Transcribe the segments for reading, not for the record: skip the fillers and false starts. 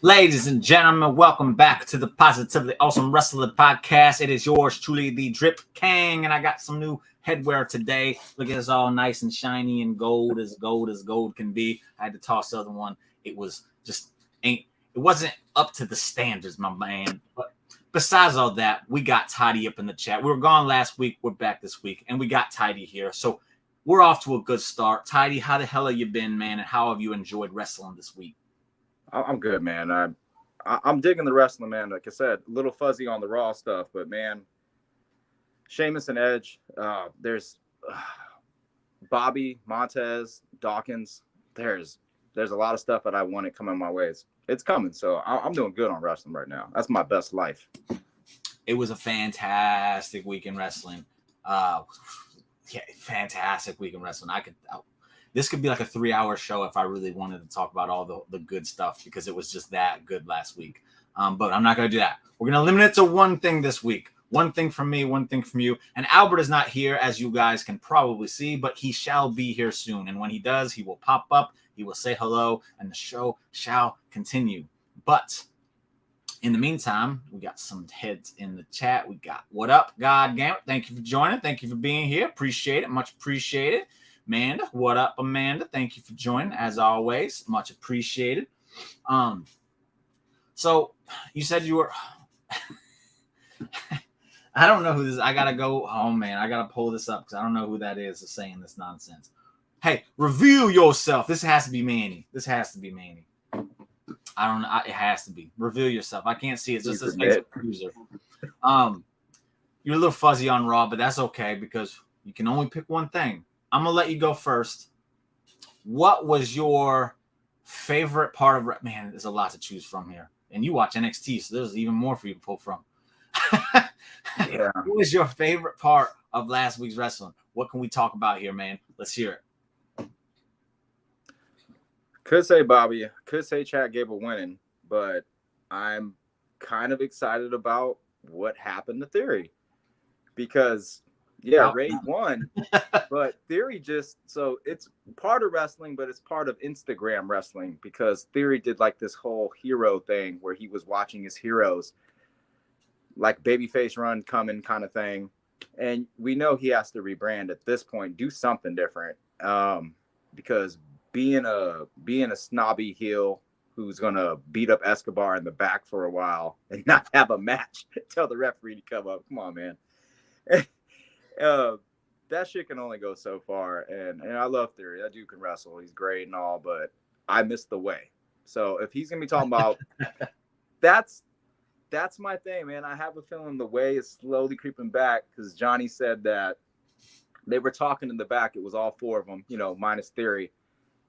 Ladies and gentlemen, welcome back to the Positively Awesome Wrestling Podcast. It is yours truly, the Drip King, and I got some new headwear today. Look at this, all nice and shiny and gold as gold can be. I had to toss the other one. It wasn't up to the standards, my man. But besides all that, we got Tidey up in the chat. We were gone last week. We're back this week, and we got Tidey here. So we're off to a good start. Tidey, how the hell have you been, man, and how have you enjoyed wrestling this week? I'm good, man. I'm digging the wrestling, man. Like I said, a little fuzzy on the Raw stuff, but man, Sheamus and Edge. There's Bobby, Montez, Dawkins. There's a lot of stuff that I want it coming my way. It's coming, so I'm doing good on wrestling right now. That's my best life. It was a fantastic week in wrestling. Fantastic week in wrestling. This could be like a 3-hour show if I really wanted to talk about all the good stuff because it was just that good last week. But I'm not going to do that. We're going to limit it to one thing this week. One thing from me, one thing from you. And Albert is not here, as you guys can probably see, but he shall be here soon. And when he does, he will pop up, he will say hello, and the show shall continue. But in the meantime, we got some heads in the chat. We got, what up, God Gamut? Thank you for joining. Thank you for being here. Appreciate it. Much appreciated. Amanda, what up, Amanda? Thank you for joining, as always. Much appreciated. So you said you were. I don't know who this. I gotta go. Oh man, I gotta pull this up because I don't know who that is saying this nonsense. Hey, reveal yourself. This has to be Manny. I don't know. It has to be. Reveal yourself. I can't see it. It's just this Facebook user. You're a little fuzzy on Raw, but that's okay because you can only pick one thing. I'm going to let you go first. What was your favorite part of... Man, there's a lot to choose from here. And you watch NXT, so there's even more for you to pull from. Yeah. What was your favorite part of last week's wrestling? What can we talk about here, man? Let's hear it. Could say Bobby. Could say Chad Gable winning. But I'm kind of excited about what happened to Theory. Because... yeah, Ray won, but Theory so it's part of wrestling, but it's part of Instagram wrestling because Theory did like this whole hero thing where he was watching his heroes, like babyface run coming kind of thing. And we know he has to rebrand at this point, do something different because being a snobby heel who's going to beat up Escobar in the back for a while and not have a match, tell the referee to come up. Come on, man. That shit can only go so far, and I love Theory. That dude can wrestle. He's great and all, but I missed the way. So if he's gonna be talking about that's my thing, man. I have a feeling the way is slowly creeping back because Johnny said that they were talking in the back. It was all four of them, minus Theory,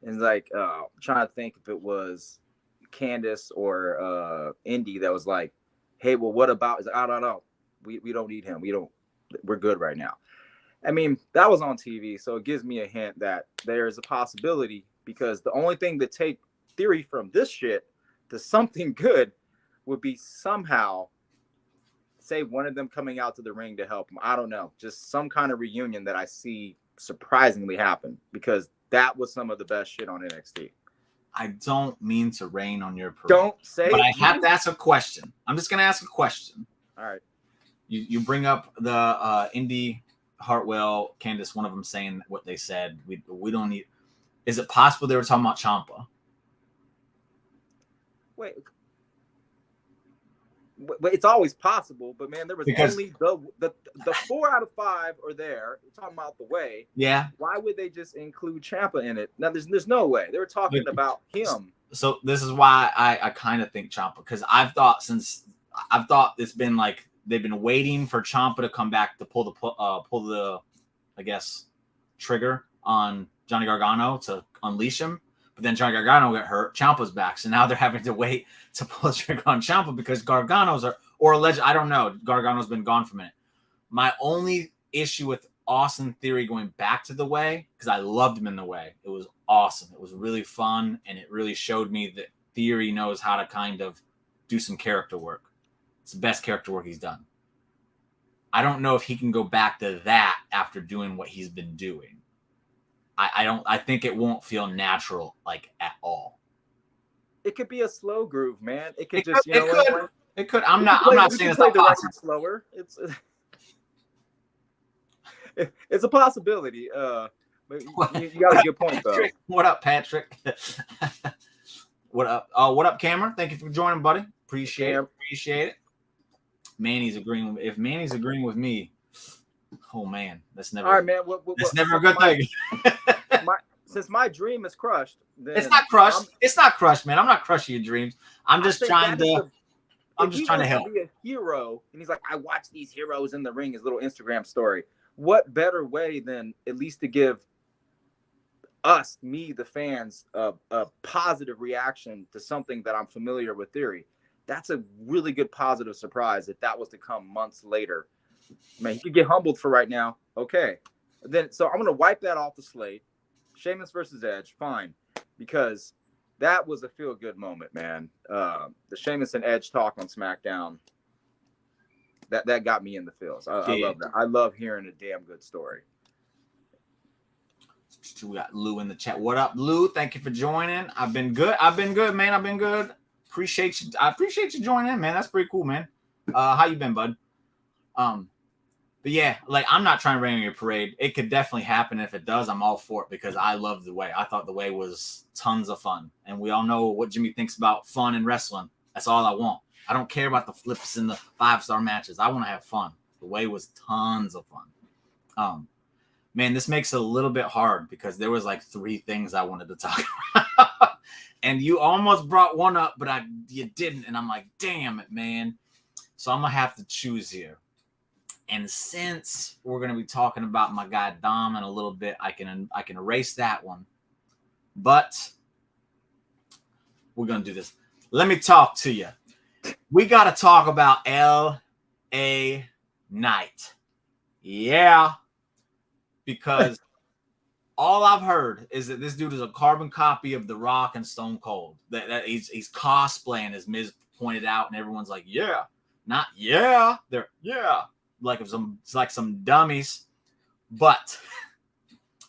and like trying to think if it was Candace or Indy that was like, "Hey, well, what about?" I don't know. We don't need him. We're good right now. I mean, that was on TV, so it gives me a hint that there's a possibility because the only thing to take Theory from this shit to something good would be somehow, say, one of them coming out to the ring to help him. I don't know. Just some kind of reunion that I see surprisingly happen because that was some of the best shit on NXT. I don't mean to rain on your parade. Don't say but it. I have to ask a question. I'm just going to ask a question. All right. You bring up the Indy, Hartwell, Candace, one of them saying what they said. We don't need. Is it possible they were talking about Ciampa? Wait, it's always possible, but man, there was only the 4 out of 5 are there. We're talking about the way. Yeah. Why would they just include Ciampa in it? Now, there's no way. They were talking about him. So this is why I kind of think Ciampa because I've thought it's been like. They've been waiting for Ciampa to come back to pull the, I guess, trigger on Johnny Gargano to unleash him. But then Johnny Gargano got hurt. Ciampa's back. So now they're having to wait to pull the trigger on Ciampa because Gargano's alleged. I don't know. Gargano's been gone for a minute. My only issue with Austin Theory going back to the way, because I loved him in the way. It was awesome. It was really fun. And it really showed me that Theory knows how to kind of do some character work. It's the best character work he's done. I don't know if he can go back to that after doing what he's been doing. I think it won't feel natural like at all. it could be a slow groove, man. It could It just, could, it could. It could. I'm not saying it's play not the possible. record slower. It's a possibility. But you got a good point though. What up, Patrick? What up? What up, Cameron? Thank you for joining, buddy. Appreciate it. Manny's agreeing. If Manny's agreeing with me, oh man, that's never. All right, man. That's never a good thing. Since my dream is crushed, then it's not crushed. It's not crushed, man. I'm not crushing your dreams. I'm just trying to. I'm just trying to help. Be a hero, and he's like, I watch these heroes in the ring. His little Instagram story. What better way than at least to give me, the fans, a positive reaction to something that I'm familiar with Theory? That's a really good positive surprise if that was to come months later. Man, he could get humbled for right now. Okay. Then so I'm going to wipe that off the slate. Sheamus versus Edge, fine. Because that was a feel-good moment, man. The Sheamus and Edge talk on SmackDown, that got me in the feels. I love that. I love hearing a damn good story. We got Lou in the chat. What up, Lou? Thank you for joining. I've been good, man. I've been good. Appreciate you. I appreciate you joining in, man. That's pretty cool, man. How you been, bud? But yeah, like, I'm not trying to rain on your parade. It could definitely happen. If it does, I'm all for it because I love the way. I thought the way was tons of fun. And we all know what Jimmy thinks about fun and wrestling. That's all I want. I don't care about the flips and the 5-star matches. I want to have fun. The way was tons of fun. Man, this makes it a little bit hard because there was like 3 things I wanted to talk about. And you almost brought one up, but you didn't. And I'm like, damn it, man. So I'm going to have to choose here. And since we're going to be talking about my guy Dom in a little bit, I can erase that one. But we're going to do this. Let me talk to you. We got to talk about L.A. Knight. Yeah. Because all I've heard is that this dude is a carbon copy of The Rock and Stone Cold. That he's cosplaying, as Miz pointed out, and everyone's like, yeah. Not yeah. They're yeah. It's like some dummies. But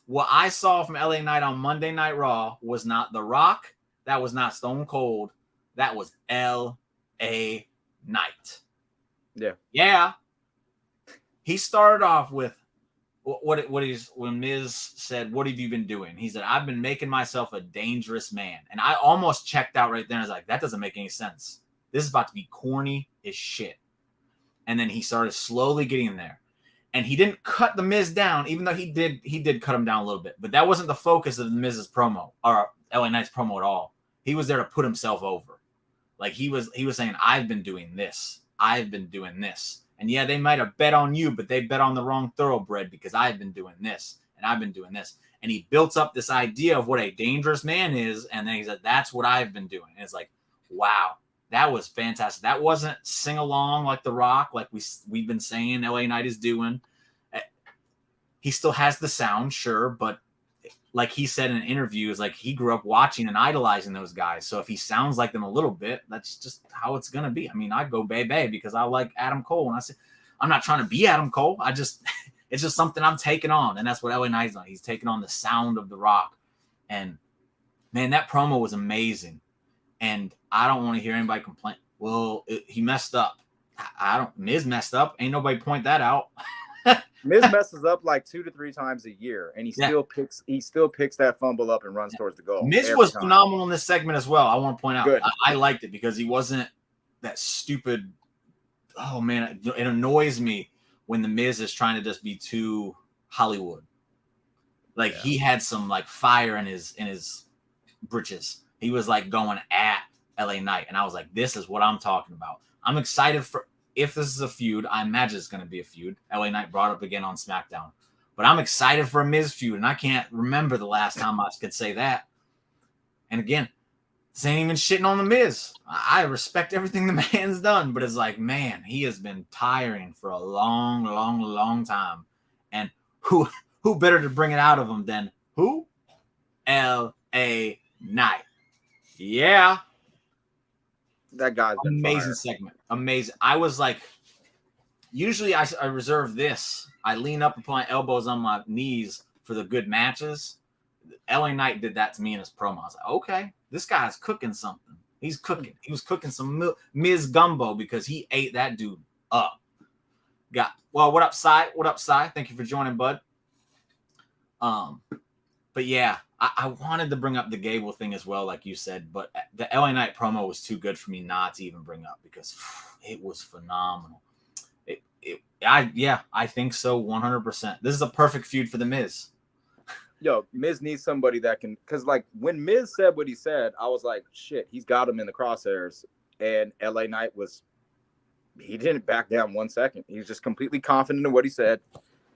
what I saw from LA Knight on Monday Night Raw was not The Rock. That was not Stone Cold. That was LA Knight. Yeah. Yeah. He started off with when Miz said, what have you been doing? He said, I've been making myself a dangerous man. And I almost checked out right there. I was like, that doesn't make any sense. This is about to be corny as shit. And then he started slowly getting there. And he didn't cut the Miz down, even though he did cut him down a little bit. But that wasn't the focus of the Miz's promo or LA Knight's promo at all. He was there to put himself over. Like he was saying, I've been doing this. I've been doing this. And yeah, they might have bet on you, but they bet on the wrong thoroughbred because I've been doing this and I've been doing this. And he built up this idea of what a dangerous man is. And then he said, that's what I've been doing. And it's like, wow. That was fantastic. That wasn't sing along like The Rock, like we've been saying LA Knight is doing. He still has the sound, sure, but like he said in an interview, is like he grew up watching and idolizing those guys. So if he sounds like them a little bit, that's just how it's gonna be. I mean, I go bae because I like Adam Cole, and I say I'm not trying to be Adam Cole. It's just something I'm taking on, and that's what LA Knight's on. He's taking on the sound of The Rock, and man, that promo was amazing. And I don't want to hear anybody complain. Well, he messed up. Miz messed up. Ain't nobody point that out. Miz messes up like 2 to 3 times a year, and he still picks that fumble up and runs towards the goal. Miz was phenomenal in this segment as well. I want to point out. Good. I liked it because he wasn't that stupid. Oh man, it annoys me when the Miz is trying to just be too Hollywood. Like he had some like fire in his britches. He was like going at LA Knight, and I was like, this is what I'm talking about. I'm excited for if this is a feud. I imagine it's going to be a feud. LA Knight brought up again on SmackDown, but I'm excited for a Miz feud, and I can't remember the last time I could say that. And again, this ain't even shitting on the Miz. I respect everything the man's done, but it's like, man, he has been tiring for a long, long, long time. And who better to bring it out of him than who? LA Knight. Yeah. That guy's been amazing fire. Segment. Amazing. I was like, usually I reserve this. I lean up and put my elbows on my knees for the good matches. LA Knight did that to me in his promo. I was like, okay, this guy's cooking something. He's cooking. He was cooking some Miz gumbo because he ate that dude up. What up, Cy? What up, Cy? Thank you for joining, bud. But yeah, I wanted to bring up the Gable thing as well, like you said, but the LA Knight promo was too good for me not to even bring up because it was phenomenal. I think so, 100%. This is a perfect feud for the Miz. Yo, Miz needs somebody that can, because like when Miz said what he said, I was like, shit, he's got him in the crosshairs. And LA Knight he didn't back down 1 second. He was just completely confident in what he said.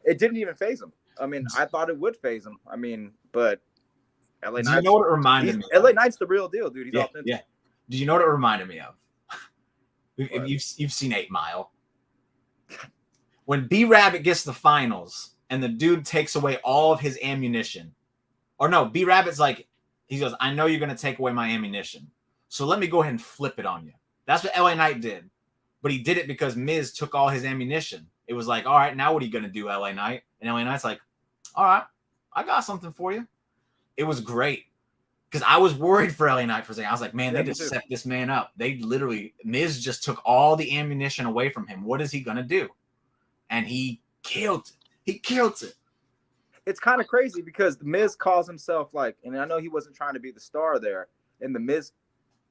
It didn't even faze him. I mean, I thought it would faze him. I mean, but LA Knight. You know what it reminded me of? LA Knight's the real deal, dude. He's authentic. Yeah. Do you know what it reminded me of? You've seen 8 Mile. When B-Rabbit gets the finals and the dude takes away all of his ammunition. Or no, B-Rabbit's like, he goes, I know you're going to take away my ammunition. So let me go ahead and flip it on you. That's what LA Knight did. But he did it because Miz took all his ammunition. It was like, all right, now what are you going to do, LA Knight? And LA Knight's like, all right, I got something for you. It was great. Because I was worried for LA Knight for a second. I was like, man, they just set this man up. Miz just took all the ammunition away from him. What is he going to do? And he killed it. He killed it. It's kind of crazy because the Miz calls himself like, and I know he wasn't trying to be the star there, and the Miz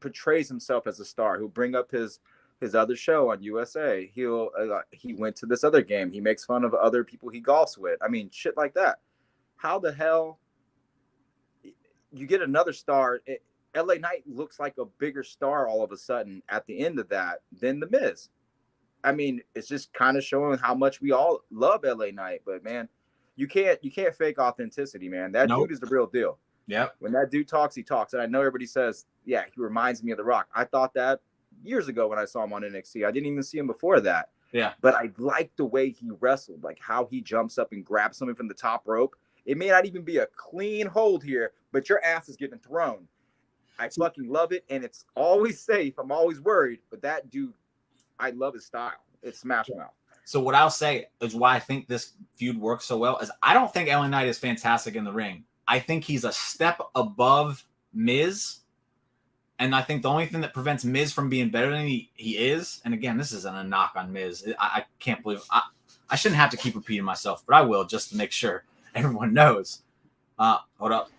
portrays himself as a star. He'll bring up his other show on USA. He went to this other game. He makes fun of other people he golfs with. I mean, shit like that. How the hell you get another star? LA Knight looks like a bigger star all of a sudden at the end of that than the Miz. I mean, it's just kind of showing how much we all love LA Knight, but man, you can't fake authenticity, man. That dude is the real deal. Yeah. When that dude talks, he talks. And I know everybody says, yeah, he reminds me of The Rock. I thought that years ago when I saw him on NXT. I didn't even see him before that. Yeah. But I liked the way he wrestled, like how he jumps up and grabs something from the top rope. It may not even be a clean hold here, but your ass is getting thrown. I fucking love it, and it's always safe. I'm always worried, but that dude, I love his style. It's smash mouth. So what I'll say is why I think this feud works so well is I don't think LA Knight is fantastic in the ring. I think he's a step above Miz. And I think the only thing that prevents Miz from being better than he is, and again, this isn't a knock on Miz. I can't believe I shouldn't have to keep repeating myself, but I will just to make sure everyone knows. Hold up.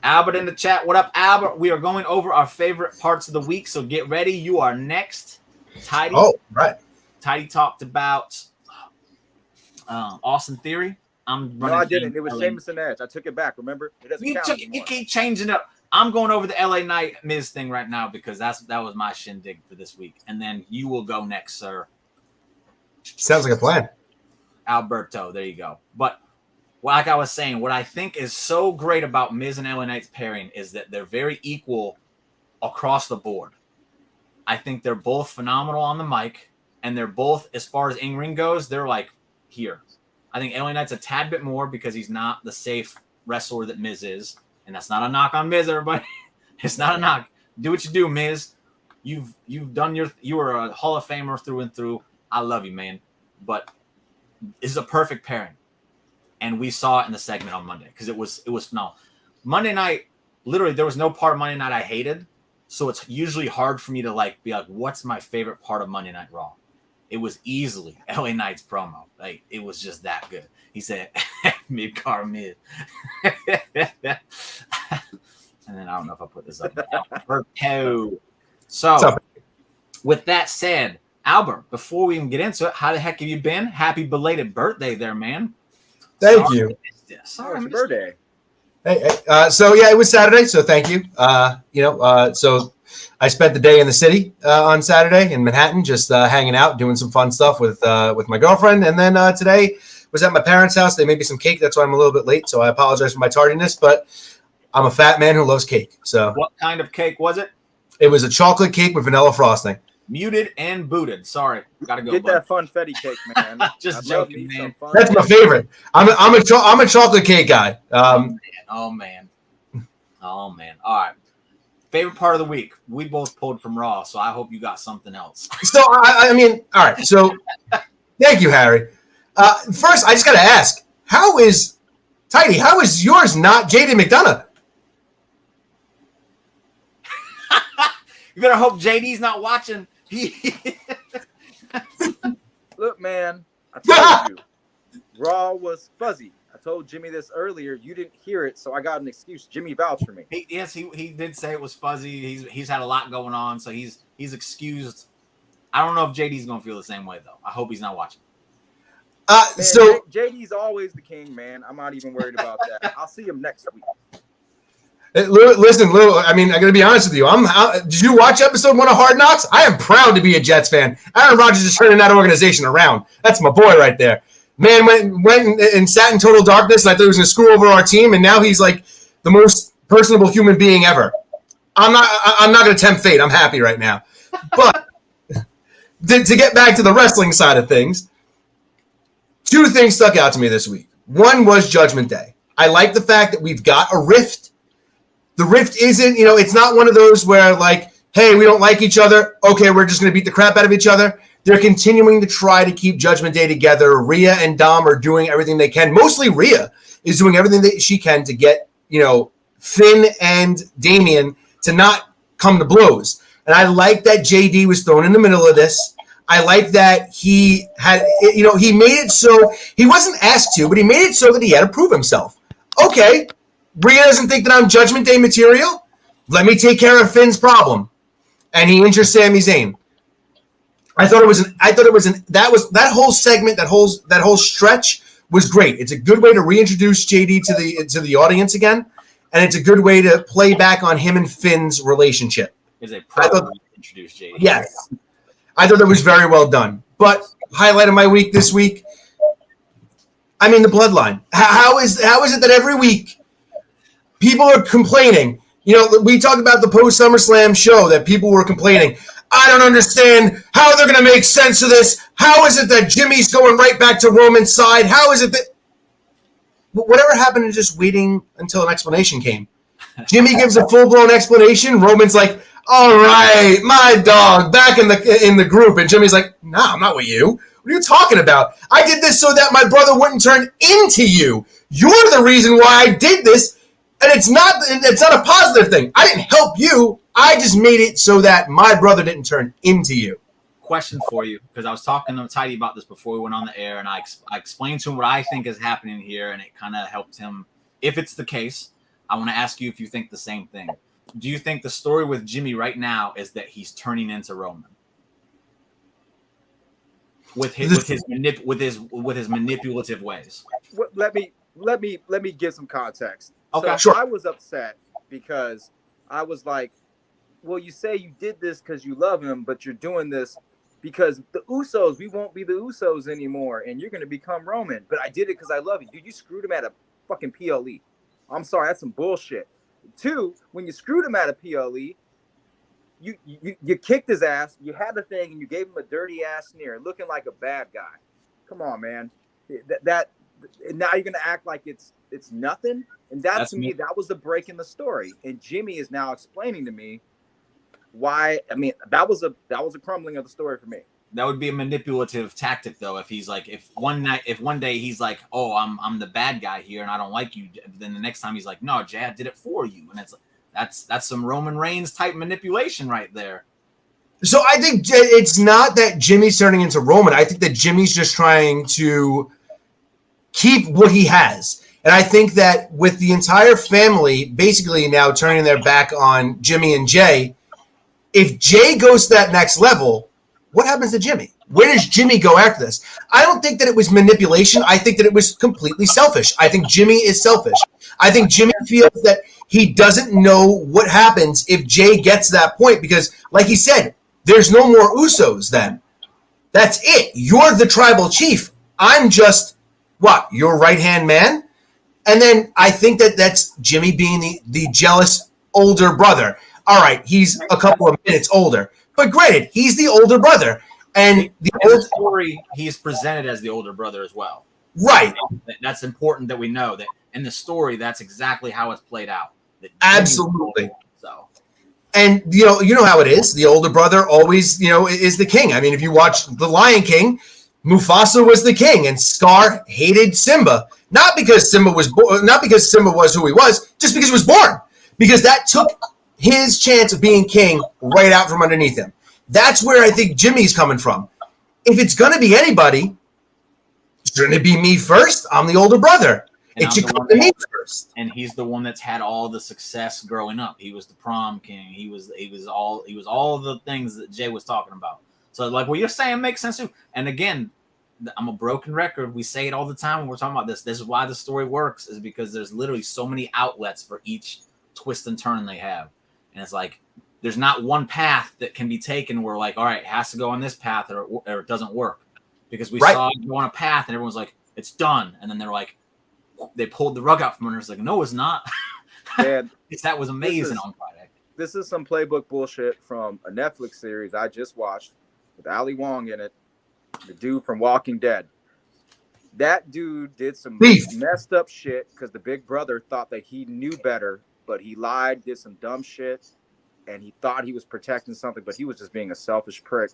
Albert in the chat. What up, Albert? We are going over our favorite parts of the week, so get ready. You are next. Tidey. Oh, right. Tidey talked about Austin Theory. I'm running. No, I didn't. It was Sheamus and Edge. I took it back. Remember? It doesn't count anymore. You keep changing up. I'm going over the LA Knight Miz thing right now because that was my shindig for this week. And then you will go next, sir. Sounds like a plan. Alberto, there you go. But like I was saying, what I think is so great about Miz and LA Knight's pairing is that they're very equal across the board. I think they're both phenomenal on the mic, and they're both, as far as in-ring goes, they're like here. I think LA Knight's a tad bit more because he's not the safe wrestler that Miz is. And that's not a knock on Miz, everybody. It's not a knock. Do what you do, Miz. You were a Hall of Famer through and through. I love you, man. But this is a perfect pairing. And we saw it in the segment on Monday because it was phenomenal. Monday night, literally, there was no part of Monday night I hated. So it's usually hard for me to be like, what's my favorite part of Monday Night Raw? It was easily LA Knight's promo. Like, it was just that good. He said, mid-car mid. And then I don't know if I put this up. Alberto. So, with that said, Albert, before we even get into it, how the heck have you been? Happy belated birthday there, man. Thank you. Sorry, it's your birthday. Hey, so yeah, it was Saturday, so thank you. So I spent the day in the city on Saturday in Manhattan, just hanging out, doing some fun stuff with my girlfriend, and then today was at my parents' house. They made me some cake. That's why I'm a little bit late, so I apologize for my tardiness, but I'm a fat man who loves cake. So what kind of cake was it? It was a chocolate cake with vanilla frosting. Muted and booted. Sorry, gotta go. Get that funfetti cake, man. Just joking, man. That's my favorite. I'm a chocolate cake guy. Oh man. All right. Favorite part of the week. We both pulled from Raw, so I hope you got something else. So I mean, all right. So thank you, Harry. First, I just gotta ask, how is Tidey? How is yours not JD McDonough? You better hope JD's not watching. Look, man, I told you, Raw was fuzzy. I told Jimmy this earlier. You didn't hear it, so I got an excuse. Jimmy vouched for me. He did say it was fuzzy. He's had a lot going on, so he's excused. I don't know if JD's gonna feel the same way though. I hope he's not watching. Man, so JD's always the king, man. I'm not even worried about that. I'll see him next week. Listen, Lou, I mean, I got to be honest with you. Did you watch episode 1 of Hard Knocks? I am proud to be a Jets fan. Aaron Rodgers is turning that organization around. That's my boy right there. Man went and sat in total darkness, and I thought he was going to screw over our team, and now he's like the most personable human being ever. I'm not going to tempt fate. I'm happy right now. But to get back to the wrestling side of things, 2 things stuck out to me this week. One was Judgment Day. I like the fact that we've got a rift. The rift isn't, it's not one of those where like, hey, we don't like each other. Okay, we're just going to beat the crap out of each other. They're continuing to try to keep Judgment Day together. Rhea and Dom are doing everything they can. Mostly Rhea is doing everything that she can to get, Finn and Damian to not come to blows. And I like that JD was thrown in the middle of this. I like that he had, he made it so he wasn't asked to, but he made it so that he had to prove himself. Okay, Rhea doesn't think that I'm Judgment Day material. Let me take care of Finn's problem, and he injures Sami Zayn. That whole segment, that whole stretch was great. It's a good way to reintroduce JD to the audience again, and it's a good way to play back on him and Finn's relationship. Is a proper introduce JD. Yes. I thought that was very well done. But highlight of my week this week, I mean the bloodline. How is it that every week people are complaining? We talked about the post SummerSlam show that people were complaining. I don't understand how they're going to make sense of this. How is it that Jimmy's going right back to Roman's side? How is it that whatever happened to just waiting until an explanation came? Jimmy gives a full-blown explanation. Roman's like, all right, my dog, back in the group. And Jimmy's like, nah, I'm not with you. What are you talking about? I did this so that my brother wouldn't turn into you. You're the reason why I did this. And it's not a positive thing. I didn't help you. I just made it so that my brother didn't turn into you. Question for you, because I was talking to Tidey about this before we went on the air, and I explained to him what I think is happening here, and it kind of helped him. If it's the case, I want to ask you if you think the same thing. Do you think the story with Jimmy right now is that he's turning into Roman with his manipulative ways? Let me give some context. Okay, so sure. I was upset because I was like, well, you say you did this because you love him, but you're doing this because the Usos, we won't be the Usos anymore, and you're going to become Roman. But I did it because I love you. Dude, you screwed him at a fucking PLE. I'm sorry, that's some bullshit. 2, when you screwed him at a PLE, you kicked his ass, you had the thing, and you gave him a dirty ass sneer, looking like a bad guy. Come on, man. That now you're gonna act like it's nothing, and that's to me that was the break in the story. And Jimmy is now explaining to me why. I mean, that was a crumbling of the story for me. That would be a manipulative tactic, though. If he's like, if one day he's like, oh, I'm the bad guy here and I don't like you, then the next time he's like, no, Jay, I did it for you, and that's some Roman Reigns type manipulation right there. So I think it's not that Jimmy's turning into Roman. I think that Jimmy's just trying to keep what he has. And I think that with the entire family basically now turning their back on Jimmy and Jay, if Jay goes to that next level, what happens to Jimmy? Where does Jimmy go after this? I don't think that it was manipulation. I think that it was completely selfish. I think Jimmy is selfish. I think Jimmy feels that he doesn't know what happens if Jay gets to that point because, like he said, there's no more Usos then. That's it. You're the tribal chief. I'm just, your right-hand man? And then I think that that's Jimmy being the jealous older brother. All right, he's a couple of minutes older. But granted, he's the older brother. And the story, he's presented as the older brother as well. Right. That's important that we know that in the story, that's exactly how it's played out. Absolutely. So, and you know how it is. The older brother always, is the king. I mean, if you watch The Lion King, Mufasa was the king, and Scar hated Simba, not because Simba was who he was, just because he was born. Because that took his chance of being king right out from underneath him. That's where I think Jimmy's coming from. If it's going to be anybody, shouldn't it be me first? I'm the older brother. And it should come to me first. And he's the one that's had all the success growing up. He was the prom king. He was all the things that Jay was talking about. So like what you're saying makes sense too. And again, I'm a broken record. We say it all the time when we're talking about this. This is why the story works, is because there's literally so many outlets for each twist and turn they have. And it's like there's not one path that can be taken where like, all right, it has to go on this path or it doesn't work. Because we saw it go on a path and everyone's like, it's done. And then they're like, they pulled the rug out from under us. Like, no, it's not. Man, that was amazing on Friday. This is some playbook bullshit from a Netflix series I just watched with Ali Wong in it, the dude from Walking Dead. That dude did some messed up shit because the big brother thought that he knew better, but he lied, did some dumb shit, and he thought he was protecting something, but he was just being a selfish prick.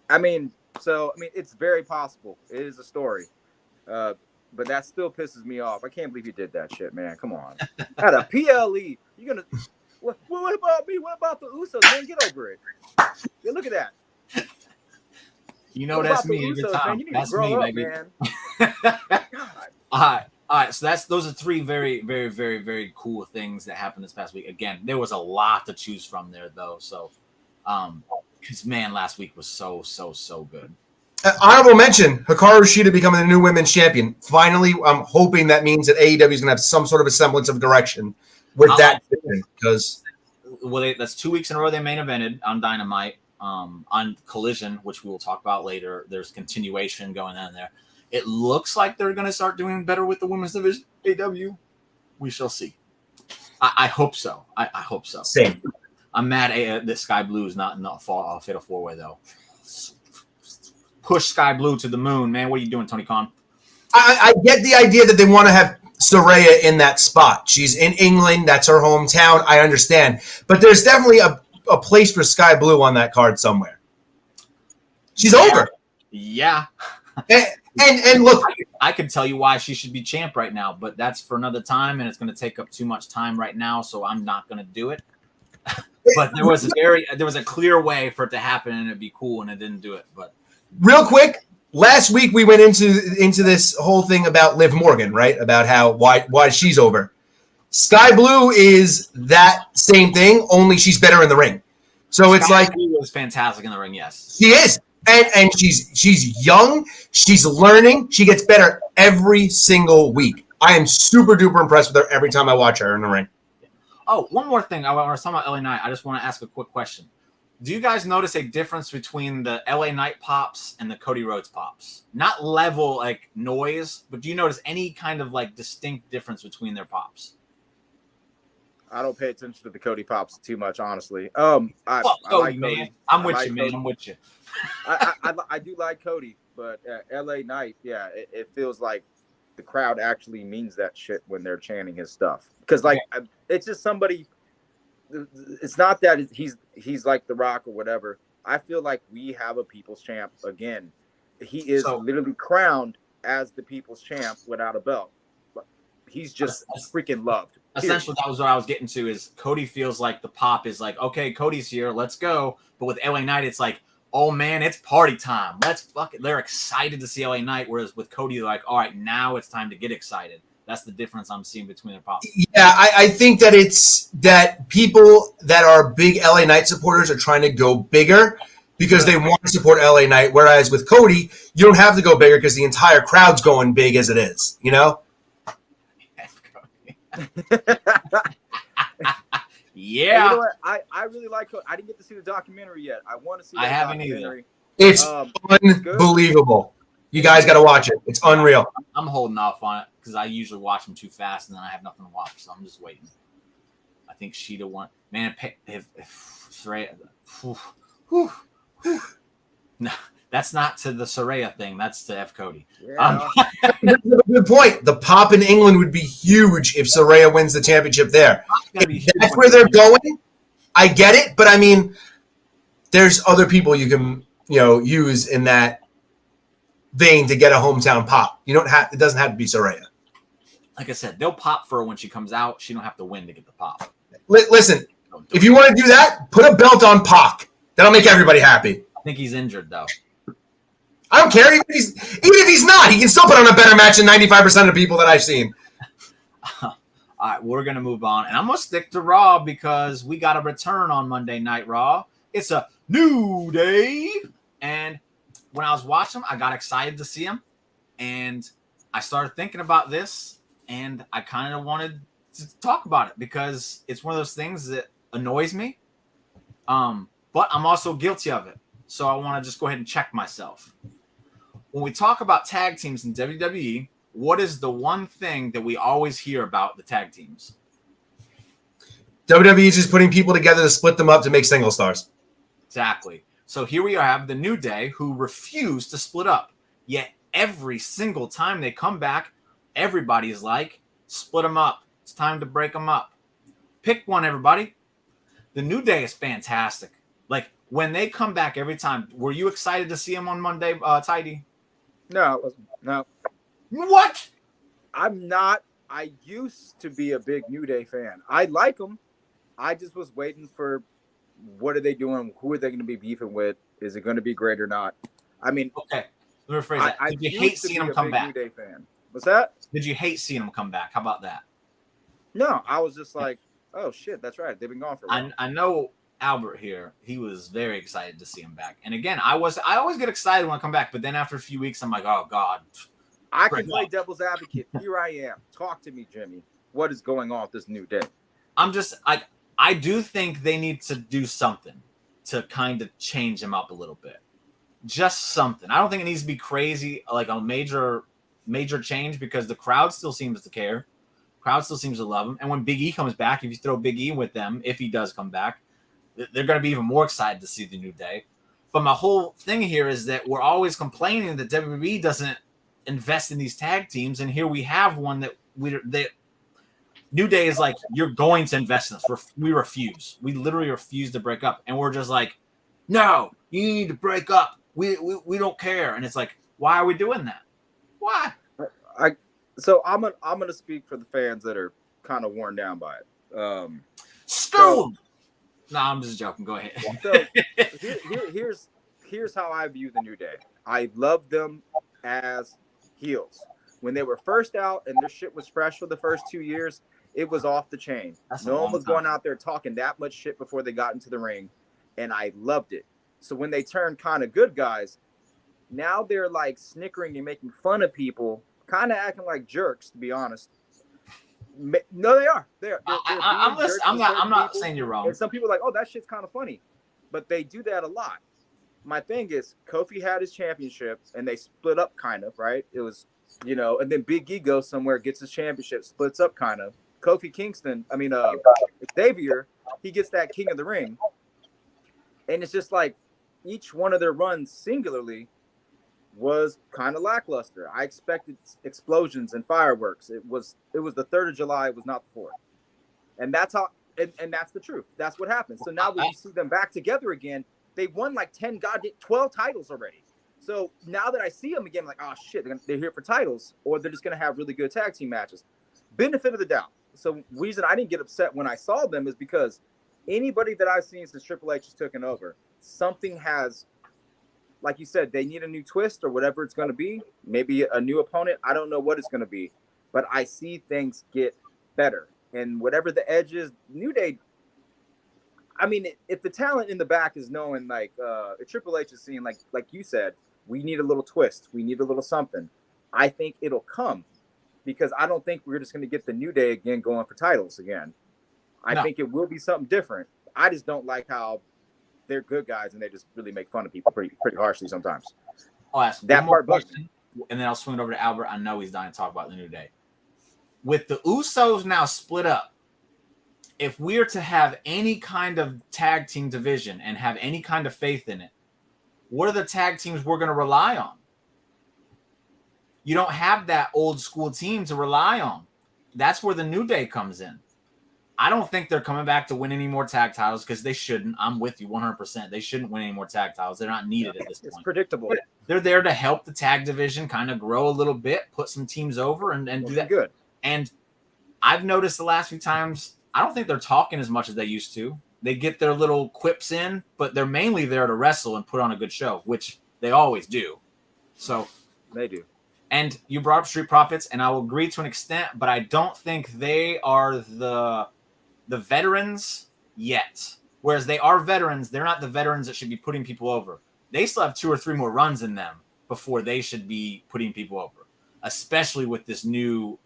I mean, it's very possible. It is a story. But that still pisses me off. I can't believe you did that shit, man. Come on. At a PLE, you're gonna. What about me? What about the Usos? Man, get over it. Yeah, look at that. You know that's me every time. That's me, baby. Man. All right. So those are three very, very, very, very cool things that happened this past week. Again, there was a lot to choose from there, though. So, because man, last week was so good. Honorable mention, Hikaru Shida becoming the new women's champion. Finally, I'm hoping that means that AEW is going to have some sort of a semblance of direction with that. Because that's 2 weeks in a row they main evented on Dynamite, on Collision, which we will talk about later. There's continuation going on there. It looks like they're going to start doing better with the women's division. AEW, we shall see. I hope so. I hope so. Same. I'm mad that Sky Blue is not in the Fatal 4-Way though. Push Sky Blue to the moon, man. What are you doing, Tony Khan? I get the idea that they want to have Saraya in that spot. She's in England. That's her hometown. I understand. But there's definitely a place for Sky Blue on that card somewhere. She's over. Yeah. And look. I could tell you why she should be champ right now, but that's for another time, and it's going to take up too much time right now, so I'm not going to do it. But there was a clear way for it to happen, and it'd be cool, and it didn't do it. But real quick, last week we went into this whole thing about Liv Morgan, right? About why she's over. Sky Blue is that same thing, only she's better in the ring. So it's Sky like Blue was fantastic in the ring, yes. She is. And she's young, she's learning, she gets better every single week. I am super duper impressed with her every time I watch her in the ring. Oh, one more thing. I was talking about LA Knight. I just want to ask a quick question. Do you guys notice a difference between the LA Knight pops and the Cody Rhodes pops? Not level like noise, but do you notice any kind of like distinct difference between their pops? I don't pay attention to the Cody pops too much, honestly. I like Cody. I'm with you, man. I'm with you. I do like Cody, but LA Knight, yeah, it feels like the crowd actually means that shit when they're chanting his stuff. Because it's just somebody. It's not that he's like The Rock or whatever. I feel like we have a people's champ again. He is literally crowned as the people's champ without a belt. But he's just freaking loved. Essentially, that was what I was getting to. Is Cody feels like the pop is like, okay, Cody's here, let's go. But with LA Knight, it's like, oh man, it's party time. Let's fuck it. They're excited to see LA Knight, whereas with Cody, they're like, all right, now it's time to get excited. That's the difference I'm seeing between their pops. Yeah, I think that it's that people that are big LA Knight supporters are trying to go bigger because they want to support LA Knight. Whereas with Cody, you don't have to go bigger because the entire crowd's going big as it is, you know? Yeah. You know what? I really like Cody. I didn't get to see the documentary yet. I want to see that documentary. It's unbelievable. You guys got to watch it. It's unreal. I'm holding off on it because I usually watch them too fast and then I have nothing to watch, so I'm just waiting. I think Sheeta won. Man, if no, that's not to the Saraya thing. That's to F. Cody. Yeah. Good point. The pop in England would be huge if Saraya wins the championship there. If that's where they're going, I get it. But, I mean, there's other people you can, use in that vein to get a hometown pop. It doesn't have to be Saraya. Like I said, they'll pop for her when she comes out. She don't have to win to get the pop. Listen, If you want to do that, put a belt on Pac. That'll make everybody happy. I think he's injured though. I don't care. Even if he's not, he can still put on a better match than 95% of people that I've seen. All right, we're going to move on. And I'm going to stick to Raw because we got a return on Monday Night Raw. It's a new day. And when I was watching him, I got excited to see him. And I started thinking about this. And I kind of wanted to talk about it because it's one of those things that annoys me. But I'm also guilty of it. So I want to just go ahead and check myself. When we talk about tag teams in WWE, what is the one thing that we always hear about the tag teams? WWE is just putting people together to split them up to make single stars. Exactly. So here we have the New Day who refuse to split up. Yet every single time they come back, everybody's like, split them up. It's time to break them up. Pick one, everybody. The New Day is fantastic. Like, when they come back every time, were you excited to see them on Monday, Tidey? No, it wasn't. No. What? I'm not. I used to be a big New Day fan. I like them. I just was waiting for what are they doing? Who are they going to be beefing with? Is it going to be great or not? I mean, okay. Let me rephrase that. Did you hate seeing them come back? New Day fan. What's that? Did you hate seeing them come back? How about that? No, I was just like, oh shit, that's right. They've been gone for a while. I know Albert here. He was very excited to see him back. And again, I always get excited when I come back, but then after a few weeks, I'm like, oh God. I can play devil's advocate. Here I am. Talk to me, Jimmy. What is going on with this New Day? I'm just I do think they need to do something to kind of change them up a little bit. Just something. I don't think it needs to be crazy, like a major change, because the crowd still seems to care. Crowd still seems to love him. And when Big E comes back, if you throw Big E with them, if he does come back, they're going to be even more excited to see the New Day. But my whole thing here is that we're always complaining that WWE doesn't invest in these tag teams, and here we have one that New Day is like, you're going to invest in us. We refuse. We literally refuse to break up, and we're just like, no, you need to break up. We don't care. And it's like, why are we doing that? Why? So I'm gonna speak for the fans that are kind of worn down by it. No, I'm just joking. Go ahead. So here's how I view the New Day. I love them as heels. When they were first out and their shit was fresh for the first 2 years, it was off the chain. No one was going out there talking that much shit before they got into the ring, and I loved it. So when they turned kind of good guys, now they're like snickering and making fun of people, kind of acting like jerks, to be honest. No, they are. I'm not saying you're wrong. And some people are like, oh, that shit's kind of funny, but they do that a lot. My thing is, Kofi had his championship, and they split up kind of, right? It was, and then Big E goes somewhere, gets his championship, splits up kind of. Kofi Kingston, Xavier, he gets that King of the Ring. And it's just like each one of their runs singularly was kind of lackluster. I expected explosions and fireworks. It was the 3rd of July. It was not the 4th. And that's how, and that's the truth. That's what happened. So now when you see them back together again, they won like 12 titles already. So now that I see them again, I'm like, oh shit, they're here for titles, or they're just going to have really good tag team matches. Benefit of the doubt. So reason I didn't get upset when I saw them is because anybody that I've seen since Triple H has taken over, something has, like you said, they need a new twist or whatever it's going to be. Maybe a new opponent. I don't know what it's going to be, but I see things get better. And whatever the edge is, New Day, I mean, if the talent in the back is knowing, like Triple H is seeing, like you said, we need a little twist. We need a little something. I think it'll come, because I don't think we're just going to get the New Day again going for titles again. I think it will be something different. I just don't like how they're good guys and they just really make fun of people pretty harshly sometimes. I'll ask that part question, and then I'll swing it over to Albert. I know he's dying to talk about the New Day. With the Usos now split up, if we're to have any kind of tag team division and have any kind of faith in it, what are the tag teams we're going to rely on? You don't have that old school team to rely on. That's where the New Day comes in. I don't think they're coming back to win any more tag titles, because they shouldn't. I'm with you 100%. They shouldn't win any more tag titles. They're not needed at this point. It's predictable. But they're there to help the tag division kind of grow a little bit, put some teams over, and do that. Good. And I've noticed the last few times I don't think they're talking as much as they used to. They get their little quips in, but they're mainly there to wrestle and put on a good show, which they always do. So they do. And you brought up Street Profits, and I will agree to an extent, but I don't think they are the veterans yet. Whereas they are veterans, they're not the veterans that should be putting people over. They still have 2 or 3 more runs in them before they should be putting people over, especially with this new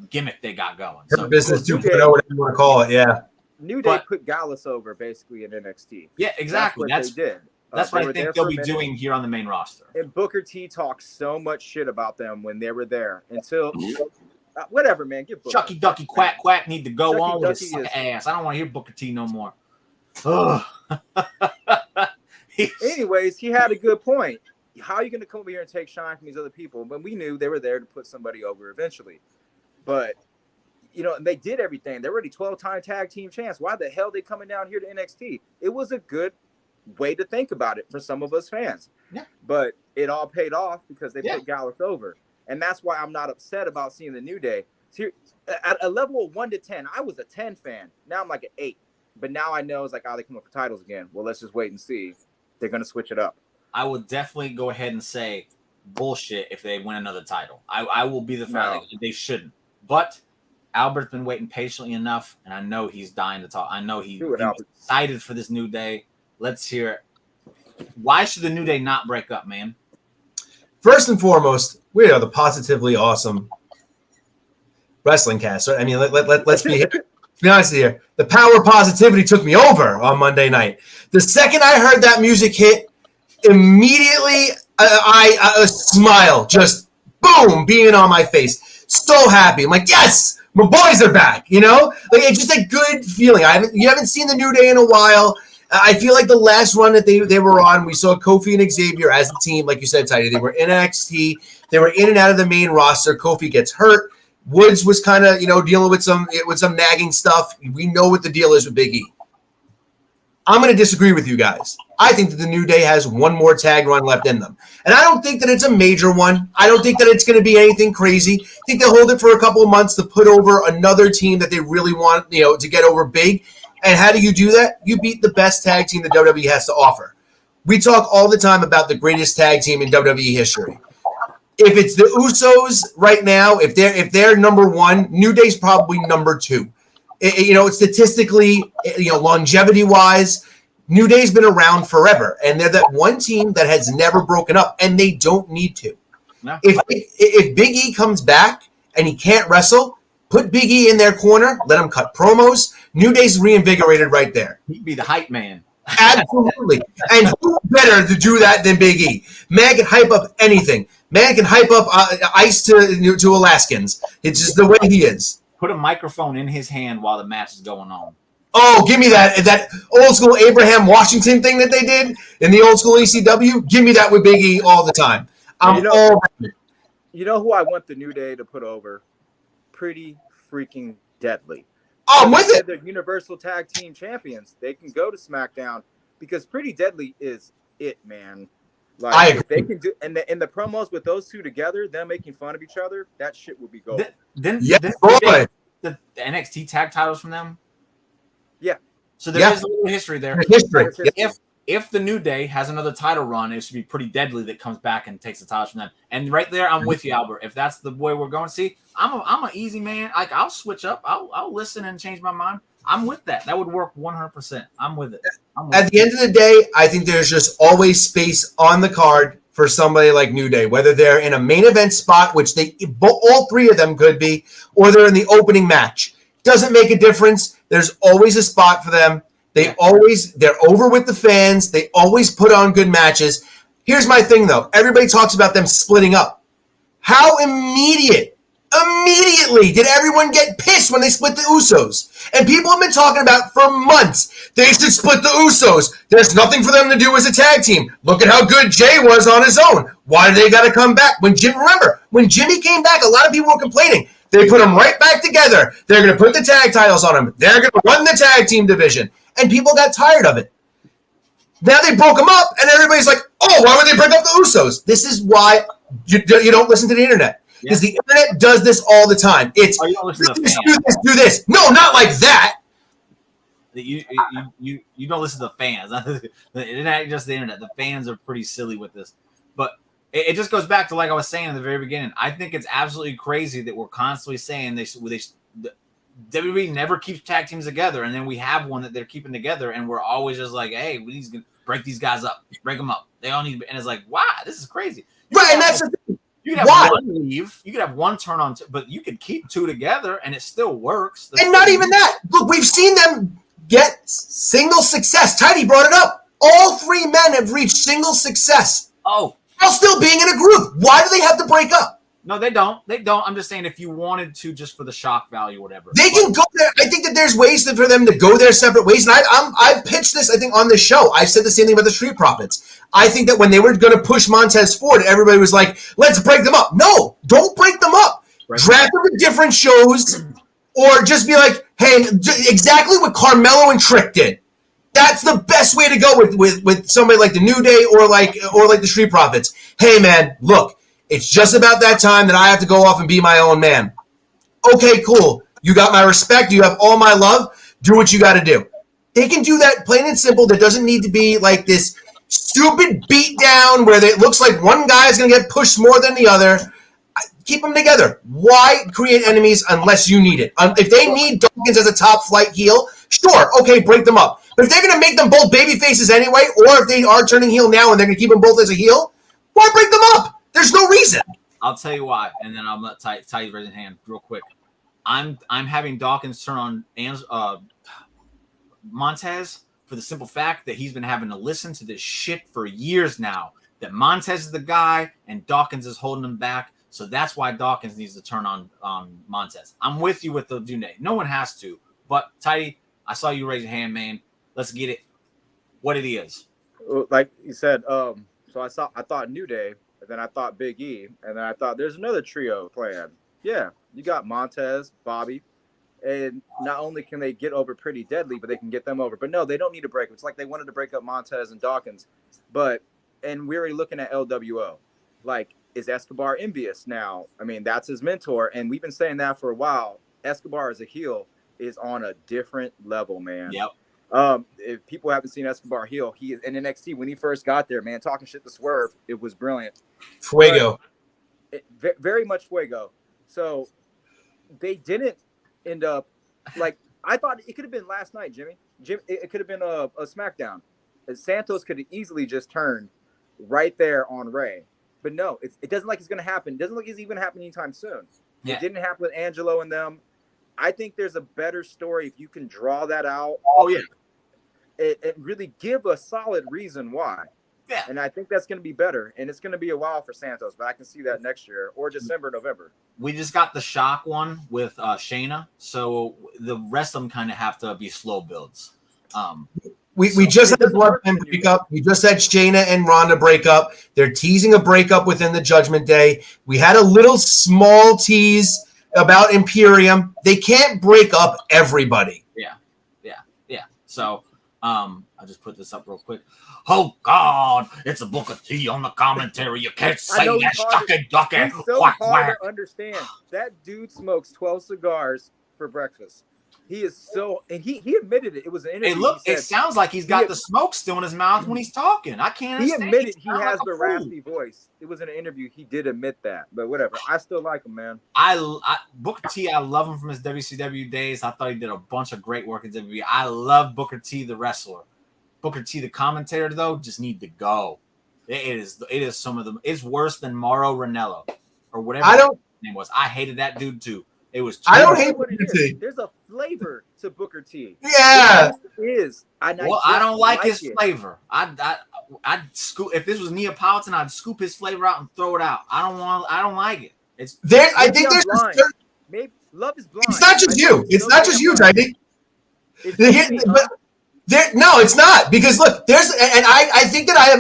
gimmick they got going. So business 2.0, whatever you want to call it, yeah. New Day put Gallus over basically in NXT. Yeah, exactly. That's what they did. That's what I think they'll be doing here on the main roster. And Booker T talked so much shit about them when they were there until whatever, man. Give Booker. Chucky Ducky Quack Quack need to go on with his ass. I don't want to hear Booker T no more. Anyways, he had a good point. How are you going to come over here and take shine from these other people when we knew they were there to put somebody over eventually? But they did everything. They're already 12-time tag team champs. Why the hell are they coming down here to NXT? It was a good way to think about it for some of us fans. Yeah. But it all paid off because they put Gallus over. And that's why I'm not upset about seeing the New Day. So at a level of 1 to 10, I was a 10 fan. Now I'm like an 8. But now I know it's like, they come up for titles again. Well, let's just wait and see. They're going to switch it up. I would definitely go ahead and say bullshit if they win another title. I will be the fan. They shouldn't. But Albert's been waiting patiently enough, and I know he's dying to talk. I know he's excited for this New Day. Let's hear it. Why should the New Day not break up, man? First and foremost, we are the positively awesome wrestling cast. Right? I mean, let's be honest here. The power of positivity took me over on Monday night. The second I heard that music hit, immediately a smile just boom being on my face. So happy. I'm like, yes, my boys are back. Like it's just a good feeling. You haven't seen the New Day in a while. I feel like the last run that they were on, we saw Kofi and Xavier as a team, like you said, Tidey. They were in NXT. They were in and out of the main roster. Kofi gets hurt. Woods was kind of, dealing with some nagging stuff. We know what the deal is with Big E. I'm going to disagree with you guys. I think that the New Day has one more tag run left in them. And I don't think that it's a major one. I don't think that it's going to be anything crazy. I think they'll hold it for a couple of months to put over another team that they really want, to get over big. And how do you do that? You beat the best tag team the WWE has to offer. We talk all the time about the greatest tag team in WWE history. If it's the Usos right now, if they're number 1, New Day's probably number 2. Statistically, longevity-wise, New Day's been around forever, and they're that one team that has never broken up, and they don't need to. No. If Big E comes back and he can't wrestle, put Big E in their corner, let him cut promos. New Day's reinvigorated right there. He'd be the hype man. Absolutely. And who better to do that than Big E? Man can hype up anything. Man can hype up ice to Alaskans. It's just the way he is. Put a microphone in his hand while the match is going on. Oh, give me that old school Abraham Washington thing that they did in the old school ECW. Give me that with Big E all the time. You know who I want the New Day to put over? Pretty freaking Deadly. Oh, I'm with it. They're Universal Tag Team Champions. They can go to SmackDown because Pretty Deadly is it, man. Like I agree. They can do, and in the promos with those two together, them making fun of each other, that shit would be gold. The NXT tag titles from them. Yeah. So there is a little history there. If the New Day has another title run, it should be Pretty Deadly that comes back and takes the titles from them. And right there, I'm with you, Albert. If that's the way we're going, see, I'm an easy man. Like I'll switch up. I'll listen and change my mind. I'm with that. That would work 100%. I'm with it. At the end of the day, I think there's just always space on the card for somebody like New Day, whether they're in a main event spot, which all 3 of them could be, or they're in the opening match. Doesn't make a difference. There's always a spot for them. They're over with the fans. They always put on good matches. Here's my thing, though. Everybody talks about them splitting up. How immediately did everyone get pissed when they split the Usos? And people have been talking about for months, they should split the Usos. There's nothing for them to do as a tag team. Look at how good Jay was on his own. Why do they got to come back? When Jimmy came back, a lot of people were complaining. They put them right back together. They're going to put the tag titles on them. They're going to run the tag team division. And people got tired of it. Now they broke them up, and everybody's like, oh, why would they break up the Usos? This is why you don't listen to the internet. because the internet does this all the time. It's you don't listen to the do this, do this. No, not like that. You don't listen to the fans. The internet, just the internet. The fans are pretty silly with this, but it just goes back to like I was saying in the very beginning. I think it's absolutely crazy that we're constantly saying WWE never keeps tag teams together, and then we have one that they're keeping together, and we're always just like, hey, we need to break these guys up, break them up. They all need, and it's like, wow, this is crazy. Right, and that's the thing. You could have one leave, you could have one turn on, but you could keep two together, and it still works. And not even that. Look, we've seen them get single success. Tidey brought it up. All three men have reached single success. Oh, while still being in a group. Why do they have to break up? No, they don't. They don't. I'm just saying if you wanted to, just for the shock value, or whatever. They can go there. I think that there's ways for them to go their separate ways. And I've pitched this, I think, on this show. I said the same thing about the Street Profits. I think that when they were going to push Montez forward, everybody was like, let's break them up. No, don't break them up. Right. Draft them to different shows, or just be like, hey, exactly what Carmelo and Trick did. That's the best way to go with somebody like the New Day or like the Street Profits. Hey, man, look. It's just about that time that I have to go off and be my own man. Okay, cool. You got my respect. You have all my love. Do what you got to do. They can do that plain and simple. There doesn't need to be like this stupid beat down where it looks like one guy is going to get pushed more than the other. Keep them together. Why create enemies unless you need it? If they need Dawkins as a top flight heel, sure, okay, break them up. But if they're going to make them both baby faces anyway, or if they are turning heel now and they're going to keep them both as a heel, why break them up? There's no reason. I'll tell you why, and then I'll let Tidey raise his hand real quick. I'm having Dawkins turn on Montez for the simple fact that he's been having to listen to this shit for years now. That Montez is the guy and Dawkins is holding him back. So that's why Dawkins needs to turn on Montez. I'm with you with the Dune. No one has to. But Tidey, I saw you raise your hand, man. Let's get it. What it is. Like you said, so I thought New Day. And then I thought Big E, and then I thought there's another trio plan. Yeah, you got Montez, Bobby, and not only can they get over Pretty Deadly, but they can get them over. But no, they don't need to break. It's like they wanted to break up Montez and Dawkins, and we're already looking at LWO. Like, is Escobar envious now? I mean, that's his mentor, and we've been saying that for a while. Escobar as a heel is on a different level, man. Yep. If people haven't seen Escobar heel, he is in NXT when he first got there, man, talking shit to Swerve. It was brilliant. Fuego. Very much fuego. So they didn't end up like I thought it could have been last night, Jimmy. It could have been a SmackDown. Santos could have easily just turned right there on Ray. But no, it doesn't like it's going to happen. It doesn't look like it's even happening anytime soon. Yeah. It didn't happen with Angelo and them. I think there's a better story if you can draw that out. Oh, yeah. It really give a solid reason why. Yeah. And I think that's going to be better. And it's going to be a while for Santos, but I can see that next year or December, November. We just got the shock one with Shayna. So the rest of them kind of have to be slow builds. We just had the Bloodline break up. We just had Shayna and Ronda break up. They're teasing a breakup within the Judgment Day. We had a little small tease about Imperium. They can't break up everybody. Yeah. So I'll just put this up real quick. Oh God, it's a Booker T on the commentary. You can't say that, Stucky Ducky. It's so hard to understand. That dude smokes 12 cigars for breakfast. He is so, and he admitted it. It was an interview. Hey, look, it sounds like he's got the smoke still in his mouth when he's talking. I can't understand. He admitted he has the raspy voice. It was in an interview. He did admit that, but whatever. I still like him, man. Booker T, I love him from his WCW days. I thought he did a bunch of great work in WWE. I love Booker T, the wrestler. Booker T, the commentator, though, just need to go. It is some of them. It's worse than Mauro Ranello or whatever his name was. I hated that dude too. It was. I don't hate Booker T. There's a flavor to Booker T. Yeah, it is. I don't like his flavor. I'd scoop if this was Neapolitan. I'd scoop his flavor out and throw it out. I don't like it. It's there. I think there's maybe love is blind. It's not just you. It's not just you, Tidey. No, it's not, because look, I think that I have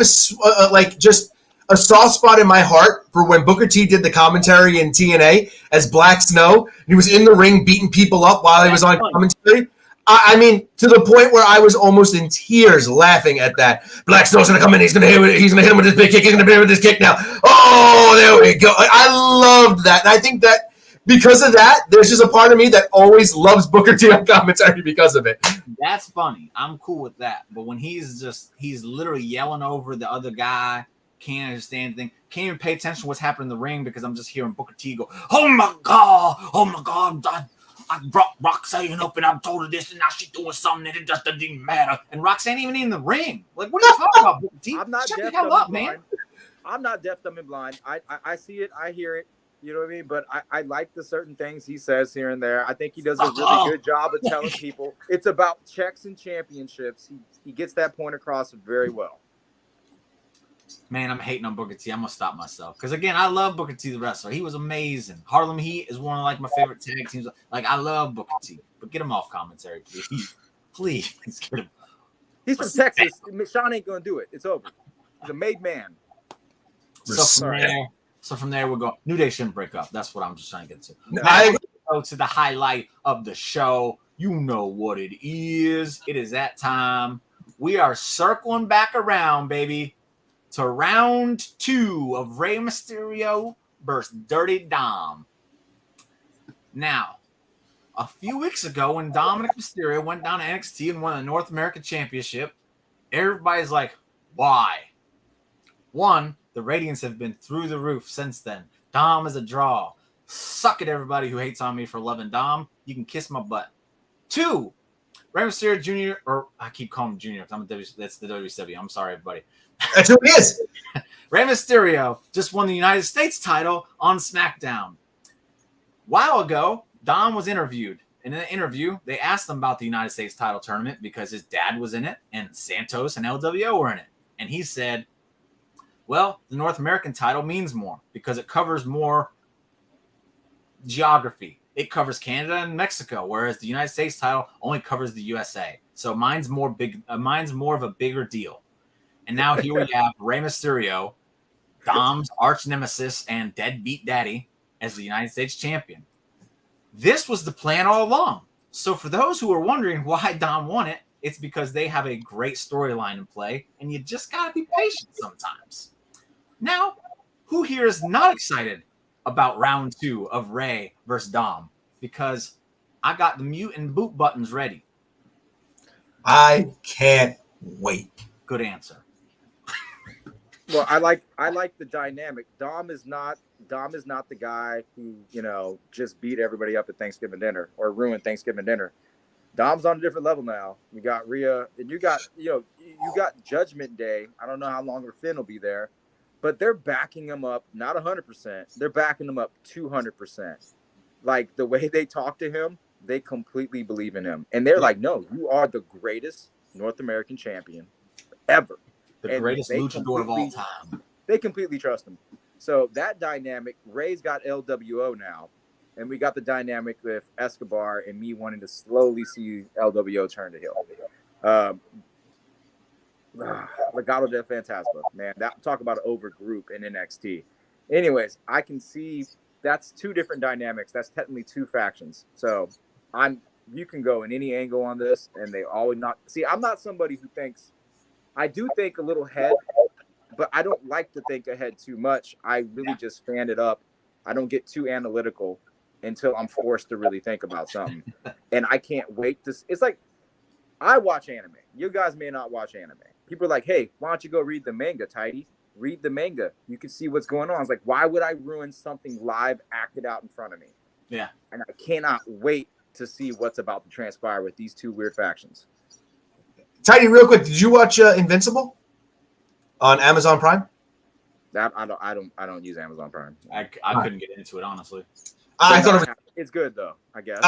a soft spot in my heart for when Booker T did the commentary in TNA as Black Snow. He was in the ring beating people up while he was on commentary. I mean, to the point where I was almost in tears laughing at that. Blackstone's gonna come in. He's gonna hit him with this big kick. He's gonna hit him with this kick now. Oh, there we go. I loved that, and I think that because of that, there's just a part of me that always loves Booker T on commentary because of it. That's funny. I'm cool with that. But when he's literally yelling over the other guy, can't understand anything, can't even pay attention to what's happening in the ring because I'm just hearing Booker T go, "Oh my God, I brought Roxanne up and I told her this and now she's doing something and it just doesn't even matter." And Roxanne even in the ring. Like, what are you talking about, Booker T? I'm not Shut deaf, the hell dumb, up, and man. blind. I'm not deaf, dumb, and blind. I see it. I hear it. You know what I mean? But I like the certain things he says here and there. I think he does a really good job of telling people it's about checks and championships. He gets that point across very well. Man, I'm hating on Booker T. I'm gonna stop myself because again, I love Booker T, the wrestler. He was amazing. Harlem Heat is one of like my favorite tag teams. Like, I love Booker T, but get him off commentary, please. Please get him. He's from Texas. Sean ain't gonna do it. It's over. He's a made man. So from there we'll go. New Day shouldn't break up. That's what I'm just trying to get to. I Go to the highlight of the show. You know what it is. It is that time. We are circling back around, baby, to round 2 of Rey Mysterio versus Dirty Dom. Now, a few weeks ago when Dominic Mysterio went down to NXT and won the North American Championship, everybody's like, why? One, the ratings have been through the roof since then. Dom is a draw. Suck it, everybody who hates on me for loving Dom. You can kiss my butt. 2, Rey Mysterio Jr., or I keep calling him Jr. because that's the WCW. I'm sorry, everybody. That's who he is. Rey Mysterio just won the United States title on SmackDown. A while ago, Dom was interviewed. And in the interview, they asked him about the United States title tournament because his dad was in it and Santos and LWO were in it. And he said, well, the North American title means more because it covers more geography. It covers Canada and Mexico, whereas the United States title only covers the USA. So mine's more of a bigger deal. And now here we have Rey Mysterio, Dom's arch nemesis and deadbeat daddy, as the United States champion. This was the plan all along. So for those who are wondering why Dom won it, it's because they have a great storyline in play, and you just got to be patient sometimes. Now, who here is not excited about round 2 of Rey versus Dom? Because I got the mute and boot buttons ready. I can't wait. Good answer. Well, I like the dynamic. Dom is not the guy who, just beat everybody up at Thanksgiving dinner or ruined Thanksgiving dinner. Dom's on a different level now. You got Rhea, and you got Judgment Day. I don't know how long Finn will be there, but they're backing him up, not 100%. They're backing him up 200%. Like, the way they talk to him, they completely believe in him. And they're like, no, you are the greatest North American champion ever. The greatest luchador of all time. They completely trust him. So that dynamic, Ray's got LWO now. And we got the dynamic with Escobar and me wanting to slowly see LWO turn to heel. Legado del Fantasma, man. Talk about an over group in NXT. Anyways, I can see that's 2 different dynamics. That's technically 2 factions. So you can go in any angle on this, and they always not see. I'm not somebody who thinks. I do think a little ahead, but I don't like to think ahead too much. I really just fan it up. I don't get too analytical until I'm forced to really think about something. And I can't wait to. It's like I watch anime. You guys may not watch anime. People are like, hey, why don't you go read the manga, Tidey? Read the manga. You can see what's going on. It's like, why would I ruin something live acted out in front of me? Yeah. And I cannot wait to see what's about to transpire with these 2 weird factions. Tidey, real quick, did you watch Invincible on Amazon Prime? I don't use Amazon Prime. I couldn't get into it, honestly. I thought it's good though, I guess.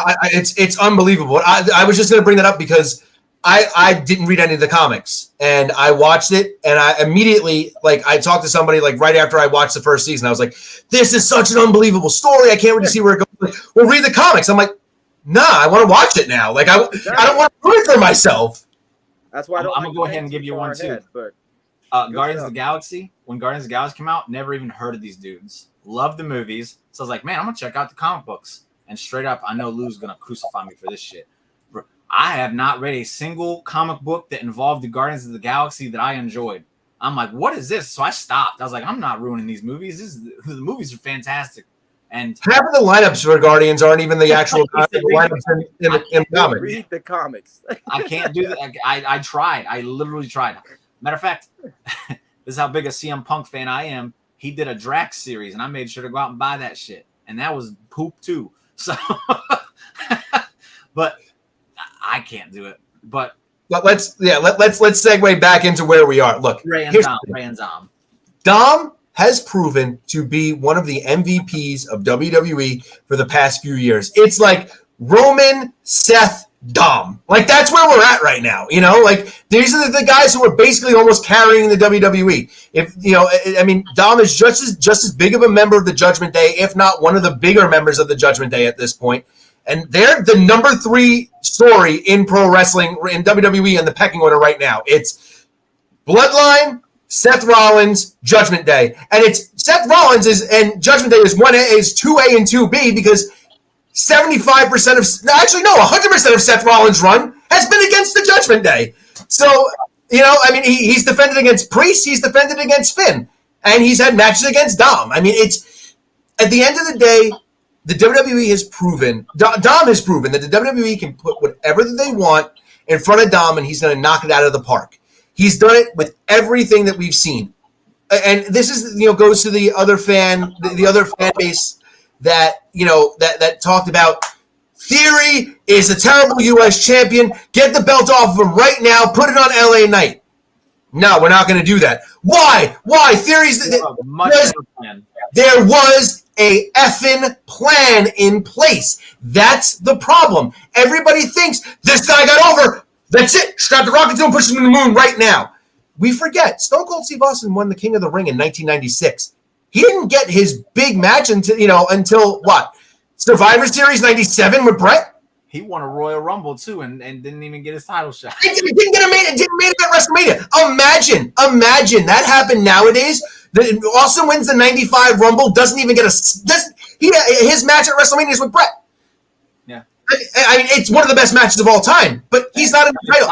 It's unbelievable. I was just going to bring that up because I didn't read any of the comics, and I watched it, and I immediately, I talked to somebody, right after I watched the first season. I was like, this is such an unbelievable story. I can't wait to see where it goes. Well, read the comics. I'm like, nah, I want to watch it now. I don't want to do it for myself. That's why I'm going to go ahead and give you one, too. But Guardians of the Galaxy, when Guardians of the Galaxy came out, never even heard of these dudes. Loved the movies. So I was like, man, I'm going to check out the comic books. And straight up, I know Lou's going to crucify me for this shit. I have not read a single comic book that involved the Guardians of the Galaxy that I enjoyed. I'm like, what is this? So I stopped. I was like, I'm not ruining these movies. The movies are fantastic. And half of the lineups for Guardians aren't even the actual lineups in the comics. Read the comics. I can't do that. I tried. I literally tried. Matter of fact, this is how big a CM Punk fan I am. He did a Drax series, and I made sure to go out and buy that shit. And that was poop too. So, but I can't do it. But let's segue back into where we are. Look, Ray and Dom. Dom has proven to be one of the MVPs of WWE for the past few years. It's like Roman, Seth, Dom. Like, that's where we're at right now. You know, like, these are the guys who are basically almost carrying the WWE. If, you know, I mean, Dom is just as big of a member of the Judgment Day, if not one of the bigger members of the Judgment Day at this point. And they're the number 3 story in pro wrestling, in WWE, in the pecking order right now. It's Bloodline, Seth Rollins, Judgment Day. And it's Seth Rollins and Judgment Day is 2A and 2B because 100% of Seth Rollins' run has been against the Judgment Day. So, you know, I mean, he's defended against Priest, he's defended against Finn, and he's had matches against Dom. I mean, it's, at the end of the day, the WWE has proven, Dom has proven that the WWE can put whatever they want in front of Dom and he's going to knock it out of the park. He's done it with everything that we've seen. And this is, you know, goes to the other fan base that, you know, that talked about Theory is a terrible U.S. champion. Get the belt off of him right now. Put it on LA Knight. No, we're not going to do that. Why? Theory's there was a effing plan in place. That's the problem. Everybody thinks this guy got over. That's it. Strap the rocket to him, push him to the moon right now. We forget Stone Cold Steve Austin won the King of the Ring in 1996. He didn't get his big match until what? Survivor Series 97 with Brett? He won a Royal Rumble too and didn't even get his title shot. He didn't make it at WrestleMania. Imagine that happened nowadays. Austin wins the 95 Rumble, doesn't even get his match at WrestleMania is with Brett. Yeah. I mean, it's one of the best matches of all time, but he's not in the title.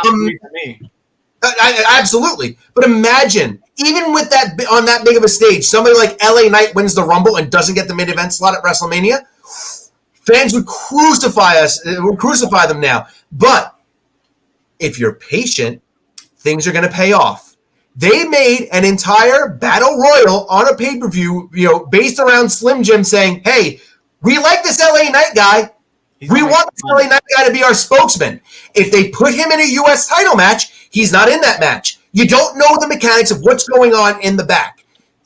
Absolutely. But imagine, even with that on that big of a stage, somebody like LA Knight wins the Rumble and doesn't get the main event slot at WrestleMania. Fans would crucify them now. But if you're patient, things are going to pay off. They made an entire battle royal on a pay-per-view, you know, based around Slim Jim saying, "Hey, we like this LA Knight guy. We want this LA Knight guy to be our spokesman." If they put him in a U.S. title match, he's not in that match. You don't know the mechanics of what's going on in the back.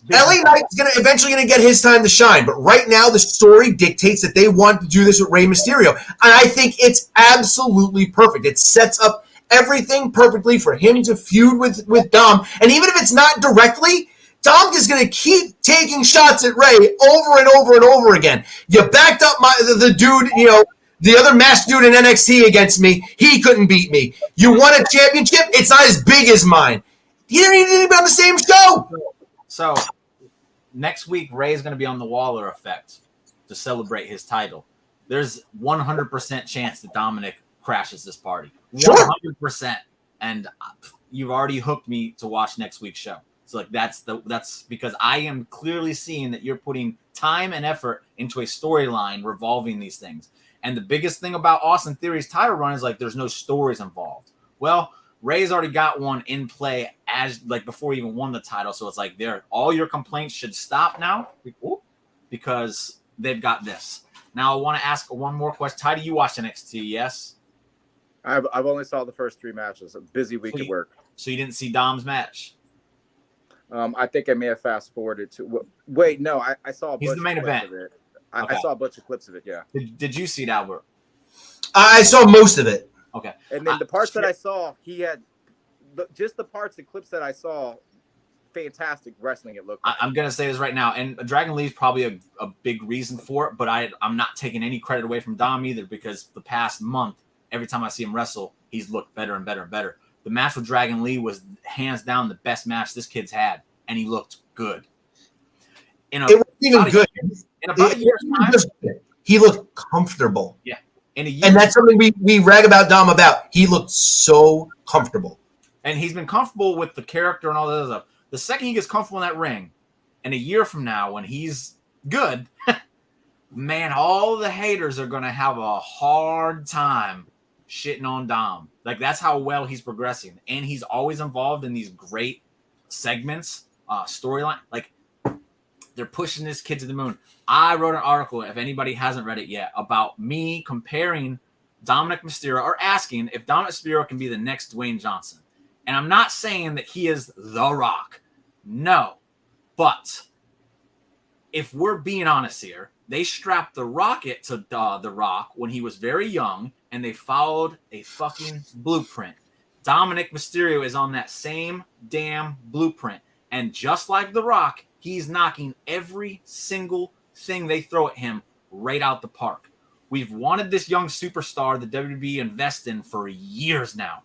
LA Knight's eventually going to get his time to shine, but right now the story dictates that they want to do this with Rey Mysterio, and I think it's absolutely perfect. It sets up everything perfectly for him to feud with Dom, and even if it's not directly, Dom is going to keep taking shots at Rey over and over and over again. You backed up the dude, you know, the other masked dude in NXT against me. He couldn't beat me. You won a championship. It's not as big as mine. He didn't even be on the same show. So next week, Ray's going to be on the Waller effect to celebrate his title. There's 100% chance that Dominic crashes this party. 100%. And you've already hooked me to watch next week's show. So like that's because I am clearly seeing that you're putting time and effort into a storyline revolving these things. And the biggest thing about Austin Theory's title run is like there's no stories involved. Well, Ray's already got one in play as like before he even won the title. So it's like all your complaints should stop now because they've got this. Now I want to ask one more question. Tidey, you watched NXT, yes? I've only saw the first 3 matches. A busy week at work. So you didn't see Dom's match? I think I may have fast forwarded to. Wait, no, I saw a bunch the main of clips event. of it. I saw a bunch of clips of it. Yeah. Did you see it, Albert? I saw most of it. Okay. And then the parts that I saw, he had just the parts, the clips that I saw. Fantastic wrestling it looked like. I'm gonna say this right now, and Dragon Lee's probably a big reason for it, but I'm not taking any credit away from Dom either because the past month, every time I see him wrestle, he's looked better and better and better. The match with Dragon Lee was hands down the best match this kid's had, and he looked good. It wasn't even good. In about a year's time, he looked comfortable. Yeah. In a year, And that's something we rag about Dom about. He looked so comfortable. and he's been comfortable with the character and all that other stuff. The second he gets comfortable in that ring, and a year from now, when he's good, man, all the haters are going to have a hard time shitting on Dom. Like, that's how well he's progressing. And he's always involved in these great segments, storyline. Like, they're pushing this kid to the moon. I wrote an article, if anybody hasn't read it yet, about me comparing Dominic Mysterio, or asking if Dominic Mysterio can be the next Dwayne Johnson. And I'm not saying that he is The Rock. No. But if we're being honest here, they strapped the rocket to The Rock when he was very young, and they followed a fucking blueprint. Dominic Mysterio is on that same damn blueprint. And just like The Rock, he's knocking every single thing they throw at him right out the park. We've wanted this young superstar the WWE invest in for years now.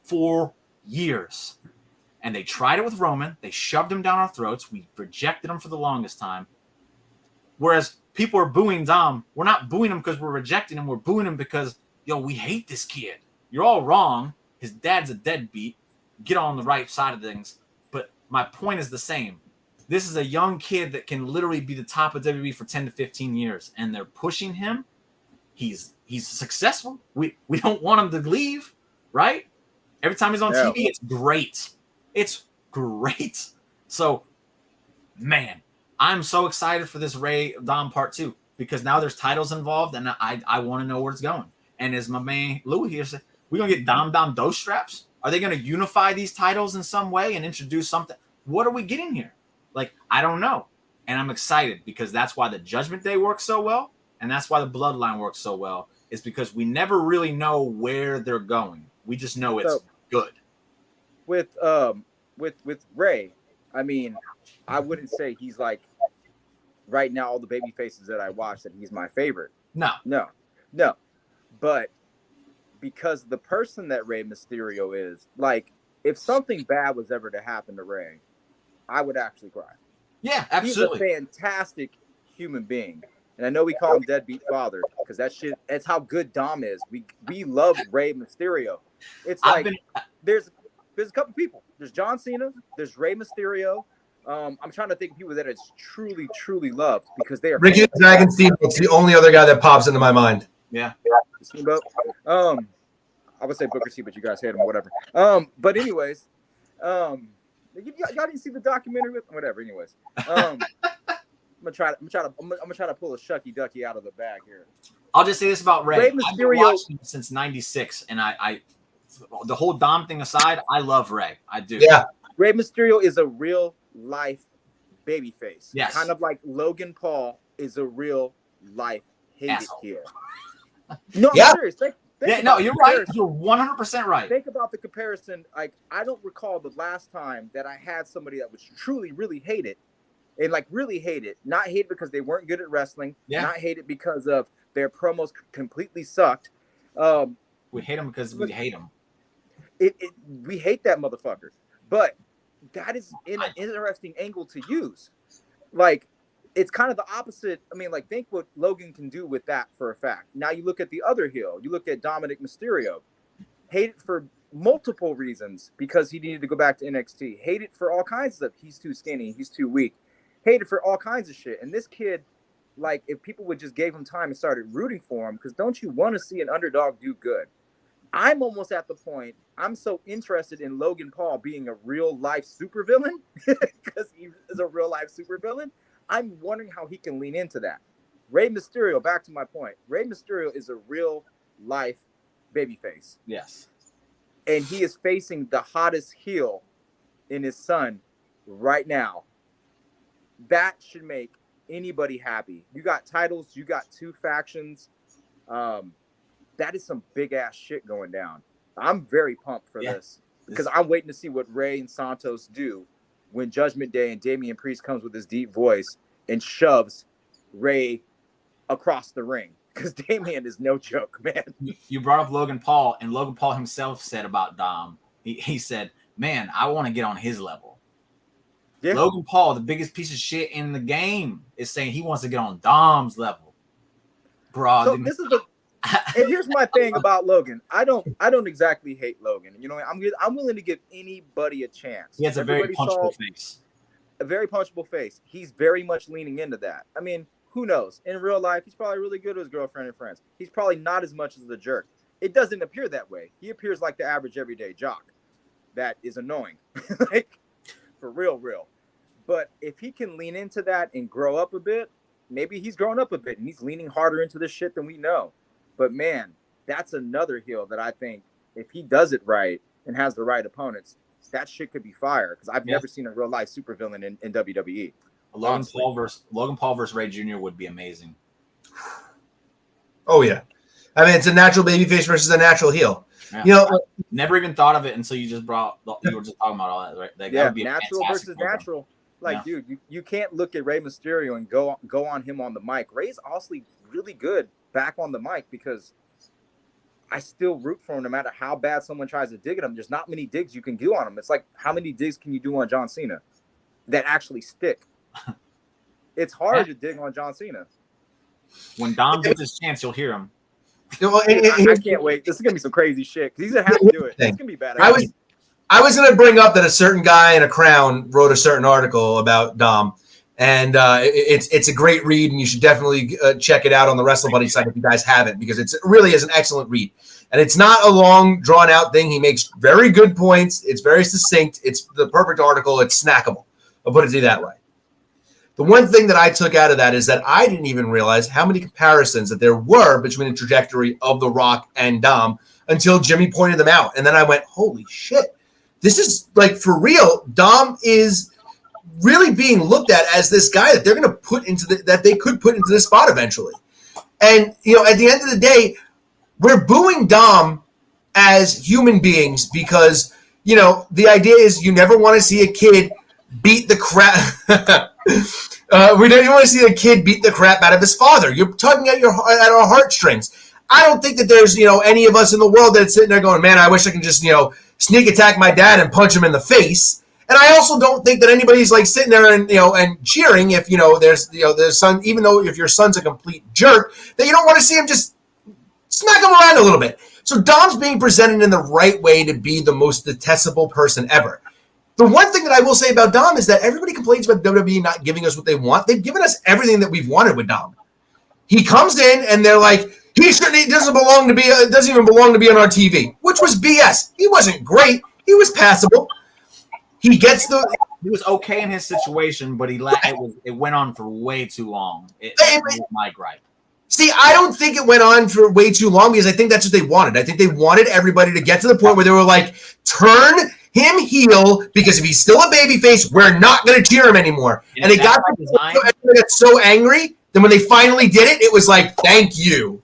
4 years. And they tried it with Roman. They shoved him down our throats. We rejected him for the longest time. Whereas people are booing Dom. We're not booing him because we're rejecting him. We're booing him because, yo, we hate this kid. You're all wrong. His dad's a deadbeat. Get on the right side of things. But my point is the same. This is a young kid that can literally be the top of WWE for 10 to 15 years. And they're pushing him. He's successful. We don't want him to leave, right? Every time he's on TV, it's great. It's great. So, man, I'm so excited for this Ray Dom part 2 because now there's titles involved, and I want to know where it's going. And as my man Louis here said, we're going to get Dom Dos straps? Are they going to unify these titles in some way and introduce something? What are we getting here? Like, I don't know. And I'm excited because that's why the Judgment Day works so well, and that's why the Bloodline works so well, is because we never really know where they're going. We just know it's good. With Ray, I mean, I wouldn't say he's like right now all the baby faces that I watch that he's my favorite. No. But because the person that Rey Mysterio is, like, if something bad was ever to happen to Ray, I would actually cry. Yeah, absolutely. He's a fantastic human being. And I know we call him deadbeat father because that's how good Dom is. We love Rey Mysterio. It's like there's a couple people. There's John Cena, there's Rey Mysterio. I'm trying to think of people that it's truly, truly loved because they are Ricky the Dragon Steamboat's the only other guy that pops into my mind. Yeah. Steamboat. I would say Booker T, but you guys hate him or whatever. But anyways, y'all didn't see the documentary with whatever. Anyways, I'm gonna try to pull a Shucky Ducky out of the bag here. I'll just say this about Ray. Rey Mysterio, I've been watching him since '96, and I the whole Dom thing aside, I love Ray. I do. Yeah. Rey Mysterio is a real life babyface. Yes. Kind of like Logan Paul is a real life hated here. No, I'm serious. You're right. You're 100% right. Think about the comparison. Like, I don't recall the last time that I had somebody that was truly, really hated, and like really hated. Not hated because they weren't good at wrestling. Yeah. Not hated because of their promos completely sucked. We hate them because we hate them. We hate that motherfucker. But that is an interesting angle to use. Like, it's kind of the opposite. I mean, like, think what Logan can do with that for a fact. Now you look at the other heel. You look at Dominic Mysterio. Hated for multiple reasons because he needed to go back to NXT. Hated for all kinds of stuff. He's too skinny. He's too weak. Hated for all kinds of shit. And this kid, like, if people would just gave him time and started rooting for him, because don't you want to see an underdog do good? I'm almost at the point, I'm so interested in Logan Paul being a real-life supervillain because he is a real-life supervillain. I'm wondering how he can lean into that. Rey Mysterio, back to my point, Rey Mysterio is a real-life babyface. Yes. And he is facing the hottest heel in his son right now. That should make anybody happy. You got titles, you got 2 factions. That is some big-ass shit going down. I'm very pumped for this because I'm waiting to see what Rey and Santos do when Judgment Day and Damian Priest comes with his deep voice and shoves Rey across the ring. Because Damian is no joke, man. You brought up Logan Paul, and Logan Paul himself said about Dom, he said, man, I want to get on his level. Yeah. Logan Paul, the biggest piece of shit in the game, is saying he wants to get on Dom's level. Bro, so this is the And here's my thing about Logan. I don't exactly hate Logan. You know, I'm willing to give anybody a chance. He has a very punchable face. A very punchable face. He's very much leaning into that. I mean, who knows? In real life, he's probably really good with his girlfriend and friends. He's probably not as much as the jerk. It doesn't appear that way. He appears like the average everyday jock. That is annoying. Like, for real. But if he can lean into that and grow up a bit, maybe he's grown up a bit and he's leaning harder into this shit than we know. But man, that's another heel that I think if he does it right and has the right opponents, that shit could be fire. Because I've never seen a real life supervillain in WWE. Logan Paul versus Ray Jr. would be amazing. Oh yeah, I mean it's a natural babyface versus a natural heel. Yeah. You know, never even thought of it until you were just talking about all that, right? Like, that would be natural versus natural. Like, dude, you can't look at Rey Mysterio and go on him on the mic. Rey's honestly really good back on the mic because I still root for him no matter how bad someone tries to dig at him. There's not many digs you can do on him. It's like, how many digs can you do on John Cena that actually stick? It's hard to dig on John Cena. When Dom gets his chance, you'll hear him. I can't wait. This is gonna be some crazy shit because he's gonna have to do it. It's gonna be bad. I was gonna bring up that a certain guy in a crown wrote a certain article about Dom, and it's a great read, and you should definitely check it out on the Wrestle Buddy site if you guys haven't, because it really is an excellent read, and it's not a long, drawn out thing. He makes very good points. It's very succinct. It's the perfect article. It's snackable. I'll put it to you that way. The one thing that I took out of that is that I didn't even realize how many comparisons that there were between the trajectory of The Rock and Dom until Jimmy pointed them out. And then I went, holy shit, this is like for real. Dom is really being looked at as this guy that they're going to put into that they could put into this spot eventually. And, you know, at the end of the day, we're booing Dom as human beings because, you know, the idea is you never want to see a kid beat the crap. We don't even want to see a kid beat the crap out of his father. You're tugging at our heartstrings. I don't think that there's, you know, any of us in the world that's sitting there going, man, I wish I could just, you know, sneak attack my dad and punch him in the face. And I also don't think that anybody's like sitting there and, you know, and cheering if, you know, there's son, even though if your son's a complete jerk, that you don't want to see him just smack him around a little bit. So Dom's being presented in the right way to be the most detestable person ever. The one thing that I will say about Dom is that everybody complains about WWE not giving us what they want. They've given us everything that we've wanted with Dom. He comes in and they're like, he doesn't even belong to be on our TV, which was BS. He wasn't great. He was passable. He was okay in his situation, but it went on for way too long. It was my gripe. See, I don't think it went on for way too long because I think that's what they wanted. I think they wanted everybody to get to the point where they were like, turn him heel, because if he's still a babyface, we're not going to cheer him anymore. And they got so angry. Then when they finally did it, it was like, thank you.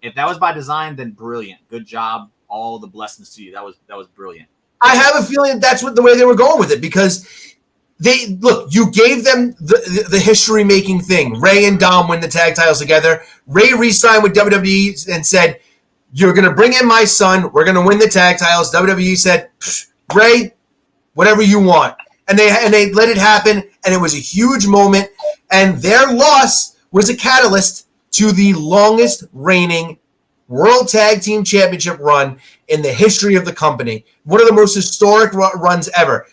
If that was by design, then brilliant. Good job. All the blessings to you. That was brilliant. I have a feeling that's the way they were going with it, because you gave them the history-making thing. Ray and Dom win the tag titles together. Ray re-signed with WWE and said, you're going to bring in my son. We're going to win the tag titles. WWE said, Ray, whatever you want. And they let it happen, and it was a huge moment. And their loss was a catalyst to the longest reigning World Tag Team Championship run in the history of the company. One of the most historic runs ever.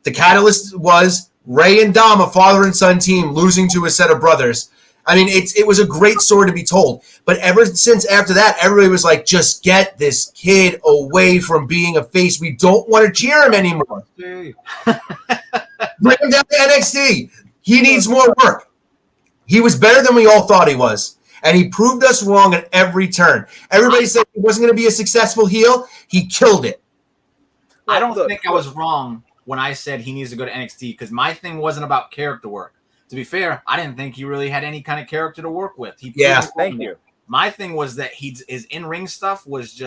The catalyst was Ray and Dom, a father and son team, losing to a set of brothers. I mean, it was a great story to be told. But ever since after that, everybody was like, just get this kid away from being a face. We don't want to cheer him anymore. Bring him down to NXT. He needs more work. He was better than we all thought he was. And he proved us wrong at every turn. Everybody said he wasn't going to be a successful heel. He killed it. I don't think I was wrong when I said he needs to go to NXT, because my thing wasn't about character work. To be fair, I didn't think he really had any kind of character to work with. Thank you. My thing was that his in-ring stuff was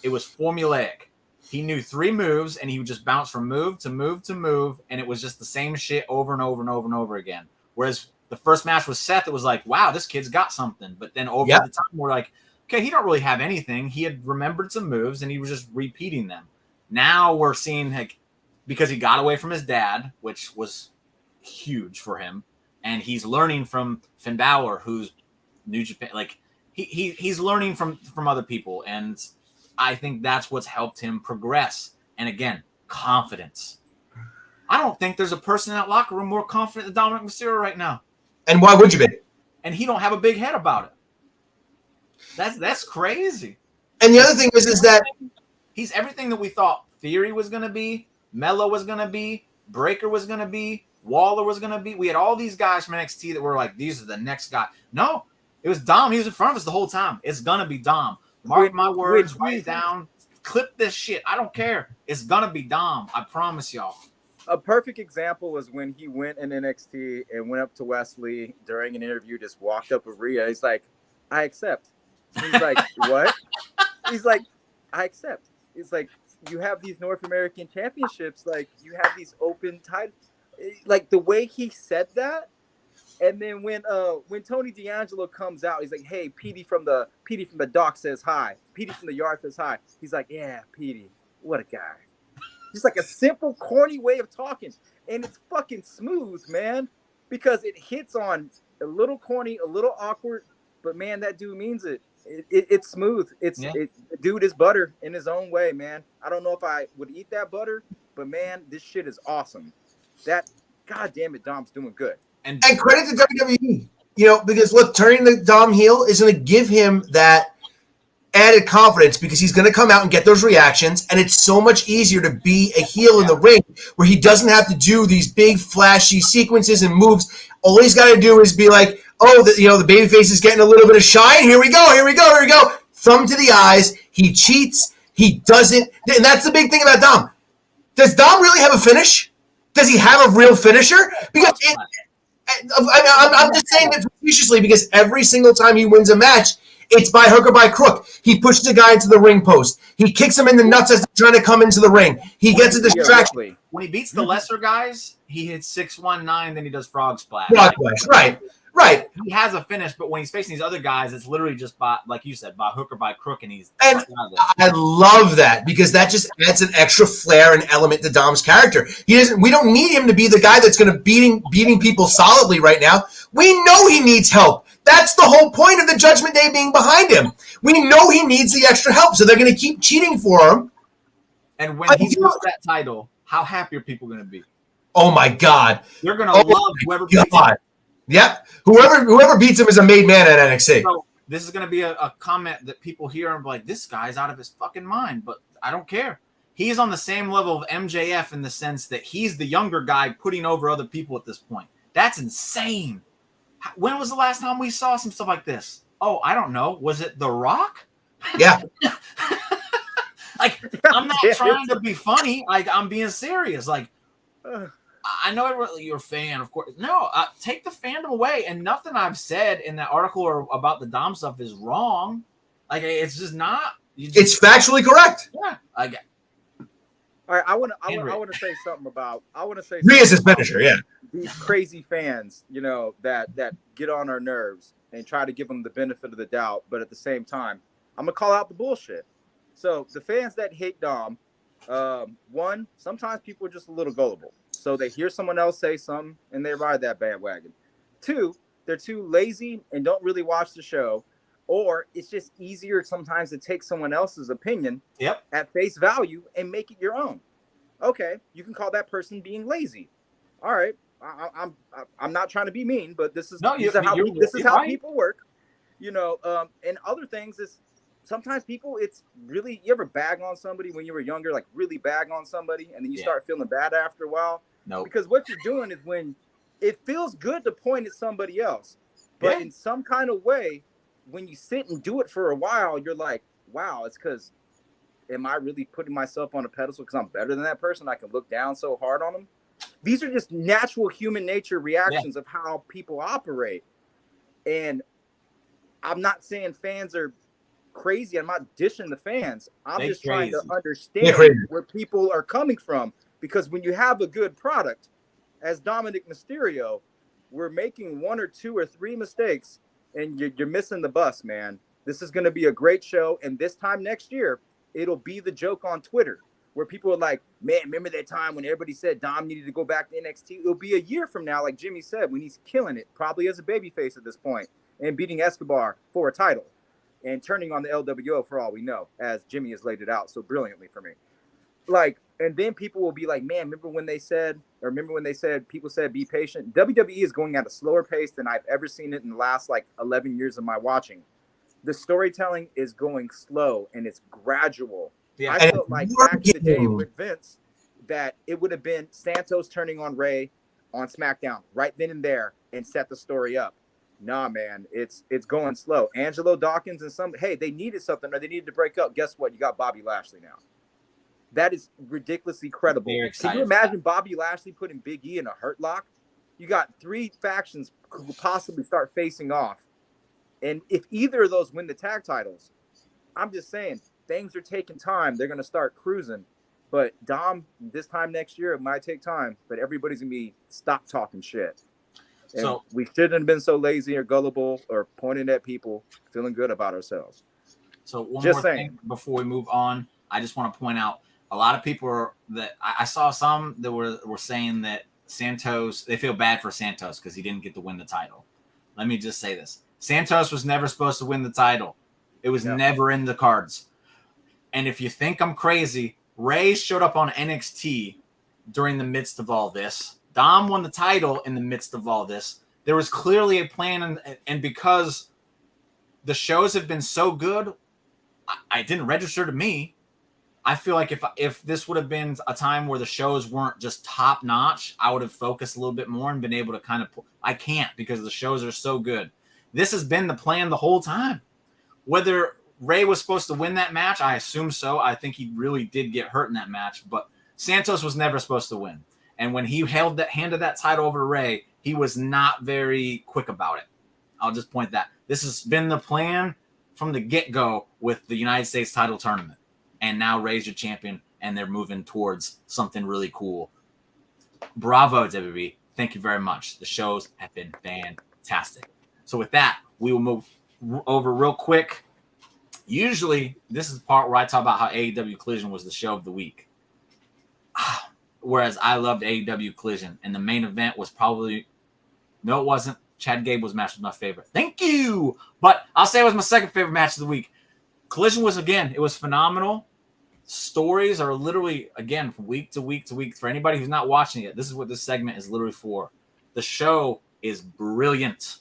it was formulaic. He knew 3 moves, and he would just bounce from move to move to move, and it was just the same shit over and over and over and over again. Whereas the first match with Seth, it was like, wow, this kid's got something. But then over the time, we're like, okay, he don't really have anything. He had remembered some moves, and he was just repeating them. Now we're seeing, like, because he got away from his dad, which was huge for him, and he's learning from Finn Balor, who's New Japan. Like, he's learning from other people, and I think that's what's helped him progress. And again, confidence. I don't think there's a person in that locker room more confident than Dominic Mysterio right now. And why would you be? And he don't have a big head about it. That's crazy. And the other thing is that he's everything that we thought Theory was going to be, Melo was going to be, Breaker was going to be, Waller was going to be. We had all these guys from NXT that were like, these are the next guy. No, it was Dom. He was in front of us the whole time. It's going to be Dom. Mark my words, write down, clip this shit. I don't care. It's going to be Dom. I promise y'all. A perfect example was when he went in NXT and went up to Wesley during an interview, just walked up with Rhea. He's like, I accept. He's like, what? He's like, I accept. It's like, you have these North American championships, like you have these open titles. Like the way he said that, and then when Tony D'Angelo comes out, he's like, "Hey, Petey from the dock says hi. Petey from the yard says hi." He's like, "Yeah, Petey, what a guy." Just like a simple, corny way of talking, and it's fucking smooth, man, because it hits on a little corny, a little awkward, but man, that dude means it. It's smooth. The dude is butter in his own way, man. I don't know if I would eat that butter, but man, this shit is awesome. That, God damn it, Dom's doing good. And credit to WWE, because look, turning the Dom heel is going to give him that added confidence because he's going to come out and get those reactions, and it's so much easier to be a heel in the ring where he doesn't have to do these big flashy sequences and moves. All he's got to do is be like, oh, the babyface is getting a little bit of shine. Here we go. Thumb to the eyes. He cheats. He doesn't. And that's the big thing about Dom. Does Dom really have a finish? Does he have a real finisher? Because I'm just saying that facetiously because every single time he wins a match, it's by hook or by crook. He pushes a guy into the ring post. He kicks him in the nuts as they're trying to come into the ring. He gets a distraction. When he beats the lesser guys, he hits 619, then he does frog splash. Right. He has a finish, but when he's facing these other guys, it's literally just by, like you said, by hook or by crook, and he's. And I love that because that just adds an extra flair and element to Dom's character. We don't need him to be the guy that's going to beating people solidly right now. We know he needs help. That's the whole point of the Judgment Day being behind him. We know he needs the extra help, so they're going to keep cheating for him. And when he loses that title, how happy are people going to be? Oh my God! They're going to love whoever beats him. Yep. Whoever beats him is a made man at NXT. So this is going to be a comment that people hear and be like, this guy's out of his fucking mind, but I don't care. He's on the same level of MJF in the sense that he's the younger guy putting over other people at this point. That's insane. When was the last time we saw some stuff like this? Oh, I don't know. Was it The Rock? Yeah. Like, I'm not trying to be funny. Like, I'm being serious. Like, I know you're a fan, of course. No, take the fandom away. And nothing I've said in that article or about the Dom stuff is wrong. Like, it's just not. It's factually correct. Yeah. All right, I want to say something about. Rhea's his finisher, yeah. These crazy fans, that get on our nerves and try to give them the benefit of the doubt, but at the same time, I'm gonna call out the bullshit. So the fans that hate Dom, one, sometimes people are just a little gullible. So they hear someone else say something and they ride that bandwagon. Two, they're too lazy and don't really watch the show. Or it's just easier sometimes to take someone else's opinion at face value and make it your own. Okay, you can call that person being lazy. All right, I'm not trying to be mean, but this is how people work. And other things is sometimes people, it's really, you ever bag on somebody when you were younger, like really bag on somebody, and then you start feeling bad after a while? No. Because what you're doing is when it feels good to point at somebody else, but in some kind of way, when you sit and do it for a while, you're like, wow, it's because, am I really putting myself on a pedestal because I'm better than that person? I can look down so hard on them. These are just natural human nature reactions of how people operate. And I'm not saying fans are crazy. I'm not dishing the fans. I'm just trying to understand where people are coming from. Because when you have a good product, as Dominic Mysterio, we're making one or two or three mistakes, and you're missing the bus, man. This is going to be a great show, and this time next year, it'll be the joke on Twitter, where people are like, man, remember that time when everybody said Dom needed to go back to NXT? It'll be a year from now, like Jimmy said, when he's killing it, probably as a babyface at this point, and beating Escobar for a title. and turning on the LWO for all we know, as Jimmy has laid it out so brilliantly for me. Like, and then people will be like, man, remember when people said be patient? WWE is going at a slower pace than I've ever seen it in the last like 11 years of my watching. The storytelling is going slow and it's gradual. Yeah. I felt like back in the day with Vince that it would have been Santos turning on Ray on SmackDown right then and there and set the story up. Nah, man, it's going slow. Angelo Dawkins and they needed something or they needed to break up. Guess what? You got Bobby Lashley now. That is ridiculously credible. Can you imagine Bobby Lashley putting Big E in a hurt lock? You got 3 factions who could possibly start facing off. And if either of those win the tag titles, I'm just saying, things are taking time. They're going to start cruising. But Dom, this time next year, it might take time. But everybody's going to be stop talking shit. And so we shouldn't have been so lazy or gullible or pointing at people, feeling good about ourselves. So one more thing before we move on, I just want to point out, a lot of people I saw some that were saying that Santos, they feel bad for Santos because he didn't get to win the title. Let me just say this. Santos was never supposed to win the title. It was never in the cards. And if you think I'm crazy, Ray showed up on NXT during the midst of all this. Dom won the title in the midst of all this. There was clearly a plan, and because the shows have been so good, I didn't register to me. I feel like if this would have been a time where the shows weren't just top notch, I would have focused a little bit more and been able to kind of I can't because the shows are so good. This has been the plan the whole time. Whether Ray was supposed to win that match, I assume so. I think he really did get hurt in that match, but Santos was never supposed to win. And when he handed that title over to Ray, he was not very quick about it. I'll just point that. This has been the plan from the get-go with the United States title tournament. And now Ray's your champion, and they're moving towards something really cool. Bravo, WWE. Thank you very much. The shows have been fantastic. So with that, we will move over real quick. Usually, this is the part where I talk about how AEW Collision was the show of the week. Whereas I loved AEW Collision, and the main event was probably – no, it wasn't. Chad Gable's match was my favorite. Thank you! But I'll say it was my second favorite match of the week. Collision was, again, it was phenomenal. Stories are literally, again, from week to week to week. For anybody who's not watching it, this is what this segment is literally for. The show is brilliant.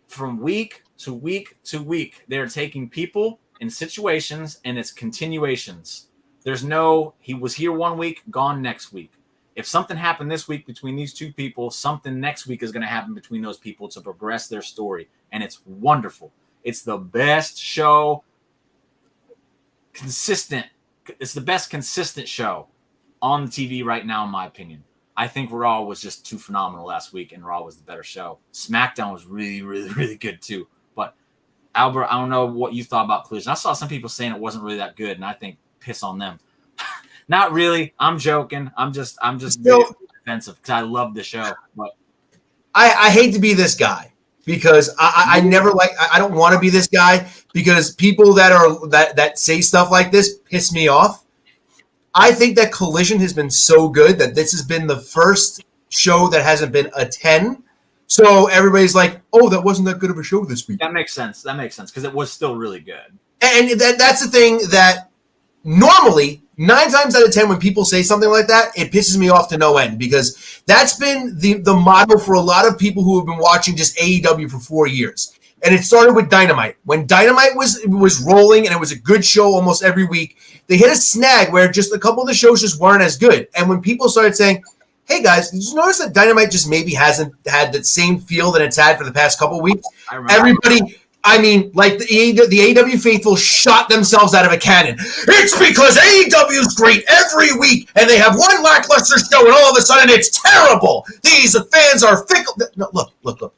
From week to week to week, they're taking people in situations, and it's continuations. There's no, he was here one week, gone next week. If something happened this week between these two people, something next week is going to happen between those people to progress their story. And it's wonderful. It's the best show. Consistent. It's the best consistent show on the TV right now, in my opinion. I think Raw was just too phenomenal last week, and Raw was the better show. SmackDown was really, really, really good too. But Albert, I don't know what you thought about Collision. I saw some people saying it wasn't really that good, and I think piss on them. Not really. I'm joking. I'm just defensive because I love the show. But I hate to be this guy because I never I don't want to be this guy because people that say stuff like this piss me off. I think that Collision has been so good that this has been the first show that hasn't been a 10. So everybody's like, oh, that wasn't that good of a show this week. That makes sense. Because it was still really good. And that's the thing that normally 9 times out of 10 when people say something like that, it pisses me off to no end because that's been the motto for a lot of people who have been watching just AEW for 4 years. And it started with Dynamite. When Dynamite was rolling and it was a good show almost every week, they hit a snag where just a couple of the shows just weren't as good. And when people started saying, hey guys, did you notice that Dynamite just maybe hasn't had the same feel that it's had for the past couple of weeks? Everybody, I mean, like the AEW faithful shot themselves out of a cannon. It's because AEW is great every week, and they have one lackluster show, and all of a sudden it's terrible. These fans are fickle. No, look.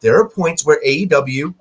There are points where AEW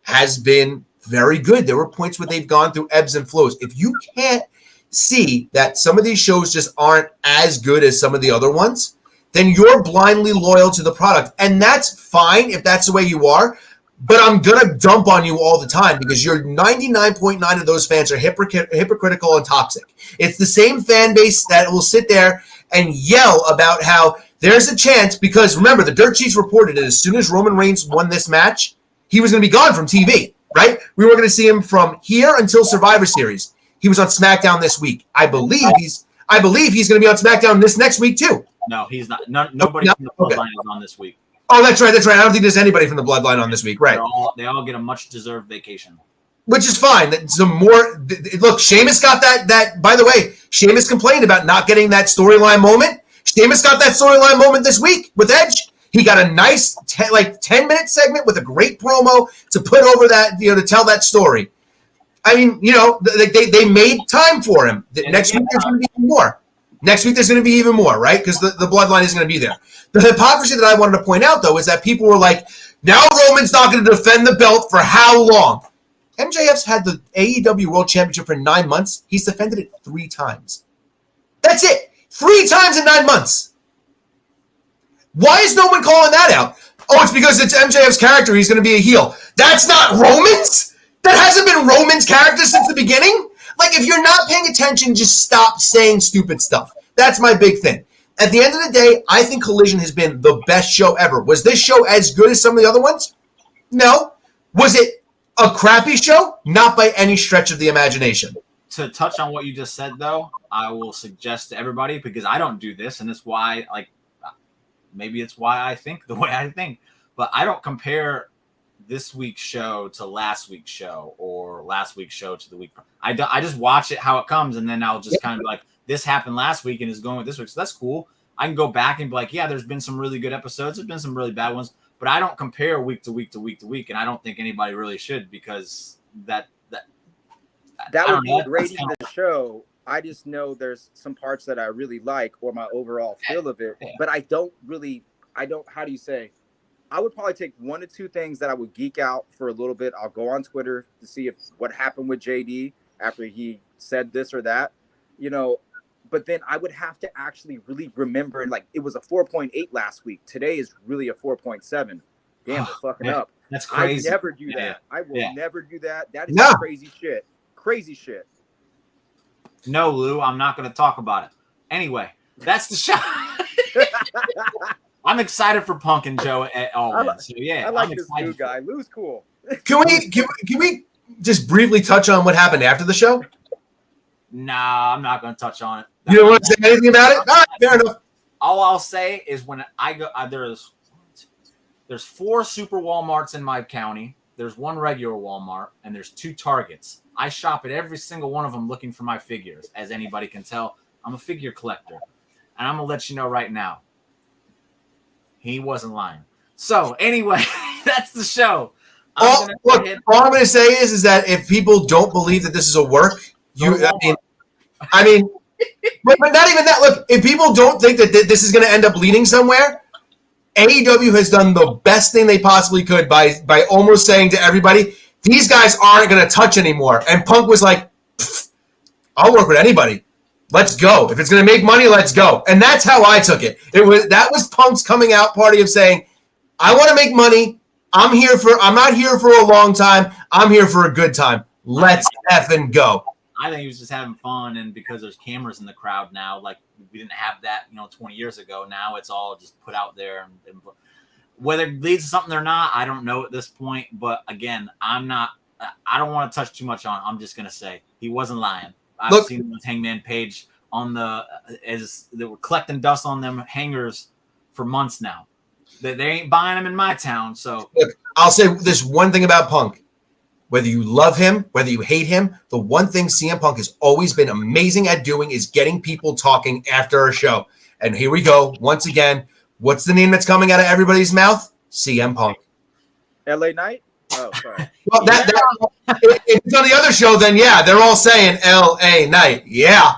has been very good. There were points where they've gone through ebbs and flows. If you can't see that some of these shows just aren't as good as some of the other ones, then you're blindly loyal to the product. And that's fine if that's the way you are. But I'm going to dump on you all the time because you're 99.9 of those fans are hypocritical and toxic. It's the same fan base that will sit there and yell about how there's a chance because, remember, the Dirt Sheets reported that as soon as Roman Reigns won this match, he was going to be gone from TV, right? We were going to see him from here until Survivor Series. He was on SmackDown this week. I believe he's going to be on SmackDown this next week too. No, he's not. Nobody from the Bloodline is on this week. Oh, that's right. I don't think there's anybody from the Bloodline on this week, right? They all get a much-deserved vacation. Which is fine. Look, Sheamus got that. By the way, Sheamus complained about not getting that storyline moment. Sheamus got that storyline moment this week with Edge. He got a nice 10-minute segment with a great promo to put over that, to tell that story. I mean, they made time for him. Next week there's going to be even more. Next week there's going to be even more, right? Because the Bloodline isn't going to be there. The hypocrisy that I wanted to point out, though, is that people were like, now Roman's not going to defend the belt for how long? MJF's had the AEW World Championship for 9 months. He's defended it 3 times. That's it. 3 times in 9 months. Why is no one calling that out? Oh, it's because it's MJF's character. He's going to be a heel. That's not Roman's? That hasn't been Roman's character since the beginning? Like, if you're not paying attention, just stop saying stupid stuff. That's my big thing. At the end of the day, I think Collision has been the best show ever. Was this show as good as some of the other ones? No. Was it a crappy show? Not by any stretch of the imagination. To touch on what you just said, though, I will suggest to everybody, because I don't do this, and it's why, maybe it's why I think the way I think, but I don't compare this week's show to last week's show or last week's show to the week. I just watch it how it comes, and then I'll just kind of be like, this happened last week and is going with this week, so that's cool. I can go back and be like, yeah, there's been some really good episodes, there's been some really bad ones, but I don't compare week to week to week to week, and I don't think anybody really should, because that would be rating the show. I just know there's some parts that I really like, or my overall feel of it, but I don't, how do you say? I would probably take 1 to 2 things that I would geek out for a little bit. I'll go on Twitter to see what happened with JD after he said this or that, but then I would have to actually really remember, and it was a 4.8 last week. Today is really a 4.7. Damn, we're fucking up. That's crazy. I never do that. Yeah. I will never do that. That is crazy shit. Crazy shit. No, Lou, I'm not going to talk about it. Anyway, that's the show. I'm excited for Punk and Joe at all. So yeah, I like this Lou guy. Lou's cool. Can we just briefly touch on what happened after the show? Nah, I'm not going to touch on it. You don't want to say anything about it? All right, fair enough. All I'll say is when I go, there's 4 super Walmarts in my county. There's 1 regular Walmart, and there's 2 Targets. I shop at every single one of them looking for my figures. As anybody can tell, I'm a figure collector. And I'm going to let you know right now, he wasn't lying. So anyway, that's the show. All I'm going to say is that if people don't believe that this is a work, I mean, but not even that. Look, if people don't think that this is going to end up leading somewhere, AEW has done the best thing they possibly could by almost saying to everybody, these guys aren't going to touch anymore. And Punk was like, I'll work with anybody. Let's go. If it's going to make money, let's go. And that's how I took it. That was Punk's coming out party of saying, I want to make money. I'm not here for a long time. I'm here for a good time. Let's effing go. I think he was just having fun, and because there's cameras in the crowd now, we didn't have that, 20 years ago. Now it's all just put out there, and whether it leads to something or not, I don't know at this point. But again, I don't want to touch too much on it. I'm just gonna say he wasn't lying. I've seen him with Hangman Page as they were collecting dust on them hangers for months now. They ain't buying them in my town. So look, I'll say this one thing about Punk. Whether you love him, whether you hate him, the one thing CM Punk has always been amazing at doing is getting people talking after a show. And here we go. Once again, what's the name that's coming out of everybody's mouth? CM Punk. LA Knight? Oh, sorry. Well, if it's on the other show, then yeah, they're all saying LA Knight. Yeah.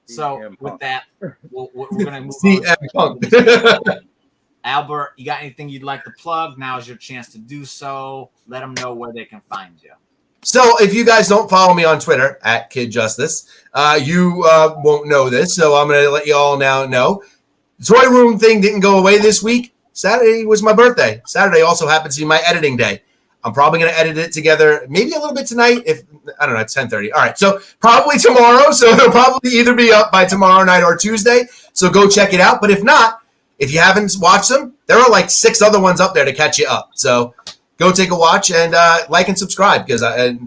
So with that, we're going to move CM on. Punk. Albert, you got anything you'd like to plug? Now is your chance to do so. Let them know where they can find you. So if you guys don't follow me on Twitter at Kid Justice, you won't know this. So I'm going to let you all now know. The Toy Room thing didn't go away this week. Saturday was my birthday. Saturday also happens to be my editing day. I'm probably going to edit it together, maybe a little bit tonight. I don't know, it's 10:30. All right, so probably tomorrow. So it'll probably either be up by tomorrow night or Tuesday. So go check it out. But if not, if you haven't watched them, there are 6 other ones up there to catch you up. So go take a watch and like and subscribe because I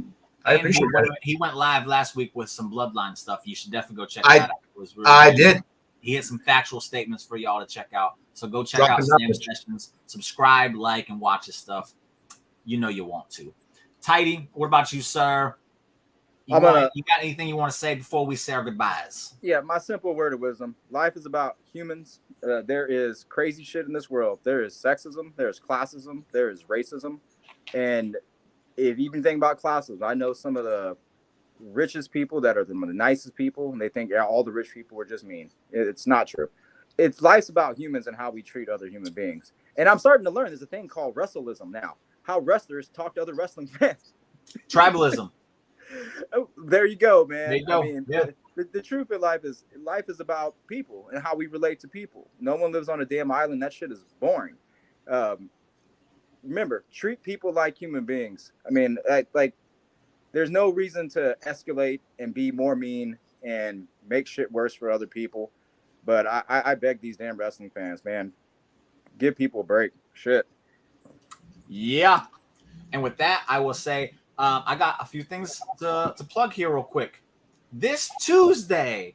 appreciate it. He went live last week with some Bloodline stuff. You should definitely go check that out. It was really I did. He had some factual statements for y'all to check out. So go check Dropping out Sam's sessions, subscribe, like, and watch his stuff. You know you want to. Tidey, what about you, sir? You got anything you want to say before we say our goodbyes? Yeah, my simple word of wisdom. Life is about humans. There is crazy shit in this world. There is sexism. There's classism. There is racism. And if you even think about classism, I know some of the richest people that are the nicest people, and they think all the rich people are just mean. It's not true. Life's about humans and how we treat other human beings. And I'm starting to learn there's a thing called wrestlism now. How wrestlers talk to other wrestling fans. Tribalism. Oh, there you go, man. There you go. I mean, yeah. the truth of life is about people and how we relate to people. No one lives on a damn island. That shit is boring. Remember, treat people like human beings. I mean, like there's no reason to escalate and be more mean and make shit worse for other people. But I beg these damn wrestling fans, man, give people a break. Shit. Yeah. And with that, I will say I got a few things to plug here real quick. This Tuesday,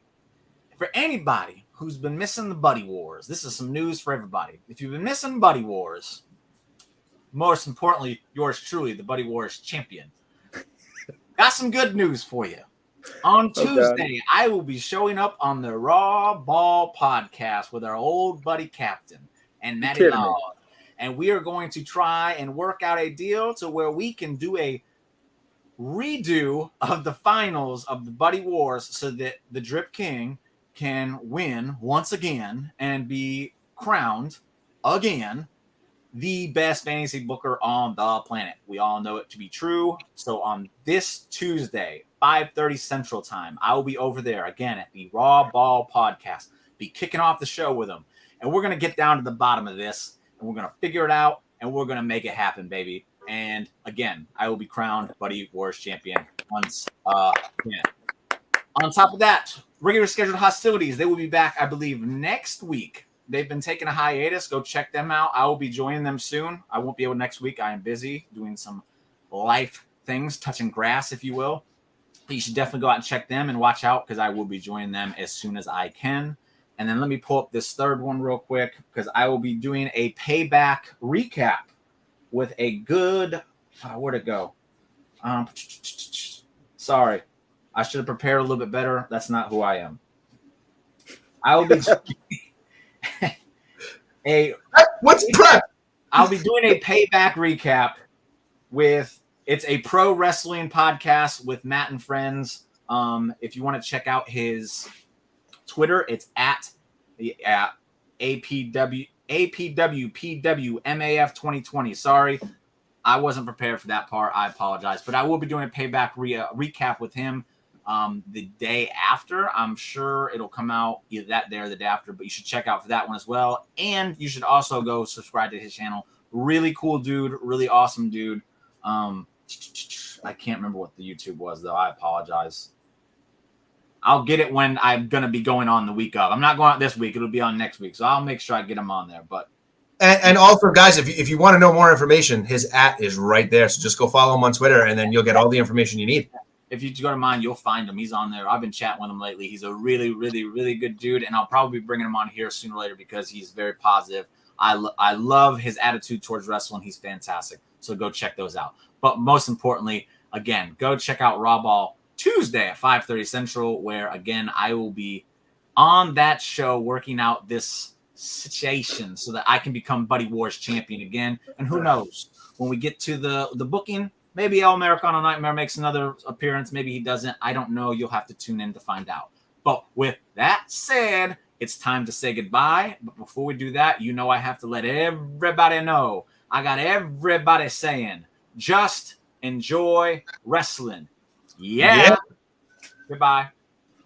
for anybody who's been missing the Buddy Wars, this is some news for everybody. If you've been missing Buddy Wars, most importantly, yours truly, the Buddy Wars champion, got some good news for you. On Tuesday, I will be showing up on the Raw Ball podcast with our old buddy captain and Matty Law. And we are going to try and work out a deal to where we can do a redo of the finals of the Buddy Wars so that the Drip King can win once again and be crowned again the best fantasy booker on the planet. We all know it to be true. So on this Tuesday, 5:30 Central Time, I will be over there again at the Raw Ball podcast, be kicking off the show with them. And we're going to get down to the bottom of this, and we're going to figure it out, and we're going to make it happen, baby. And again, I will be crowned Buddy Wars champion once again. On top of that, regular scheduled hostilities, they will be back, I believe, next week. They've been taking a hiatus. Go check them out. I will be joining them soon. I won't be able next week. I am busy doing some life things, touching grass, if you will. But you should definitely go out and check them and watch out because I will be joining them as soon as I can. And then let me pull up this third one real quick because I will be doing a payback recap with a good where'd it go? Sorry. I should have prepared a little bit better. That's not who I am. I will be what's prep? I'll be doing a payback recap with it's a pro wrestling podcast with Matt and friends. If you want to check out his Twitter, it's at APWPWMAF 2020. Sorry, I wasn't prepared for that part. I apologize, but I will be doing a payback recap with him the day after. I'm sure it'll come out either that day or the day after, but you should check out for that one as well. And you should also go subscribe to his channel. Really cool dude, really awesome dude. I can't remember what the YouTube was though. I apologize. I'll get it when I'm going to be going on the week of. I'm not going out this week. It'll be on next week. So I'll make sure I get him on there. But and also, guys, if you want to know more information, his @ is right there. So just go follow him on Twitter, and then you'll get all the information you need. If you go to mine, you'll find him. He's on there. I've been chatting with him lately. He's a really, really, really good dude, and I'll probably be bringing him on here sooner or later because he's very positive. I love his attitude towards wrestling. He's fantastic. So go check those out. But most importantly, again, go check out Raw Ball Tuesday at 5:30 Central, where, again, I will be on that show working out this situation so that I can become Buddy Wars champion again. And who knows, when we get to the booking, maybe El Americano Nightmare makes another appearance. Maybe he doesn't. I don't know. You'll have to tune in to find out. But with that said, it's time to say goodbye. But before we do that, you know I have to let everybody know. I got everybody saying, just enjoy wrestling. Yeah. Goodbye.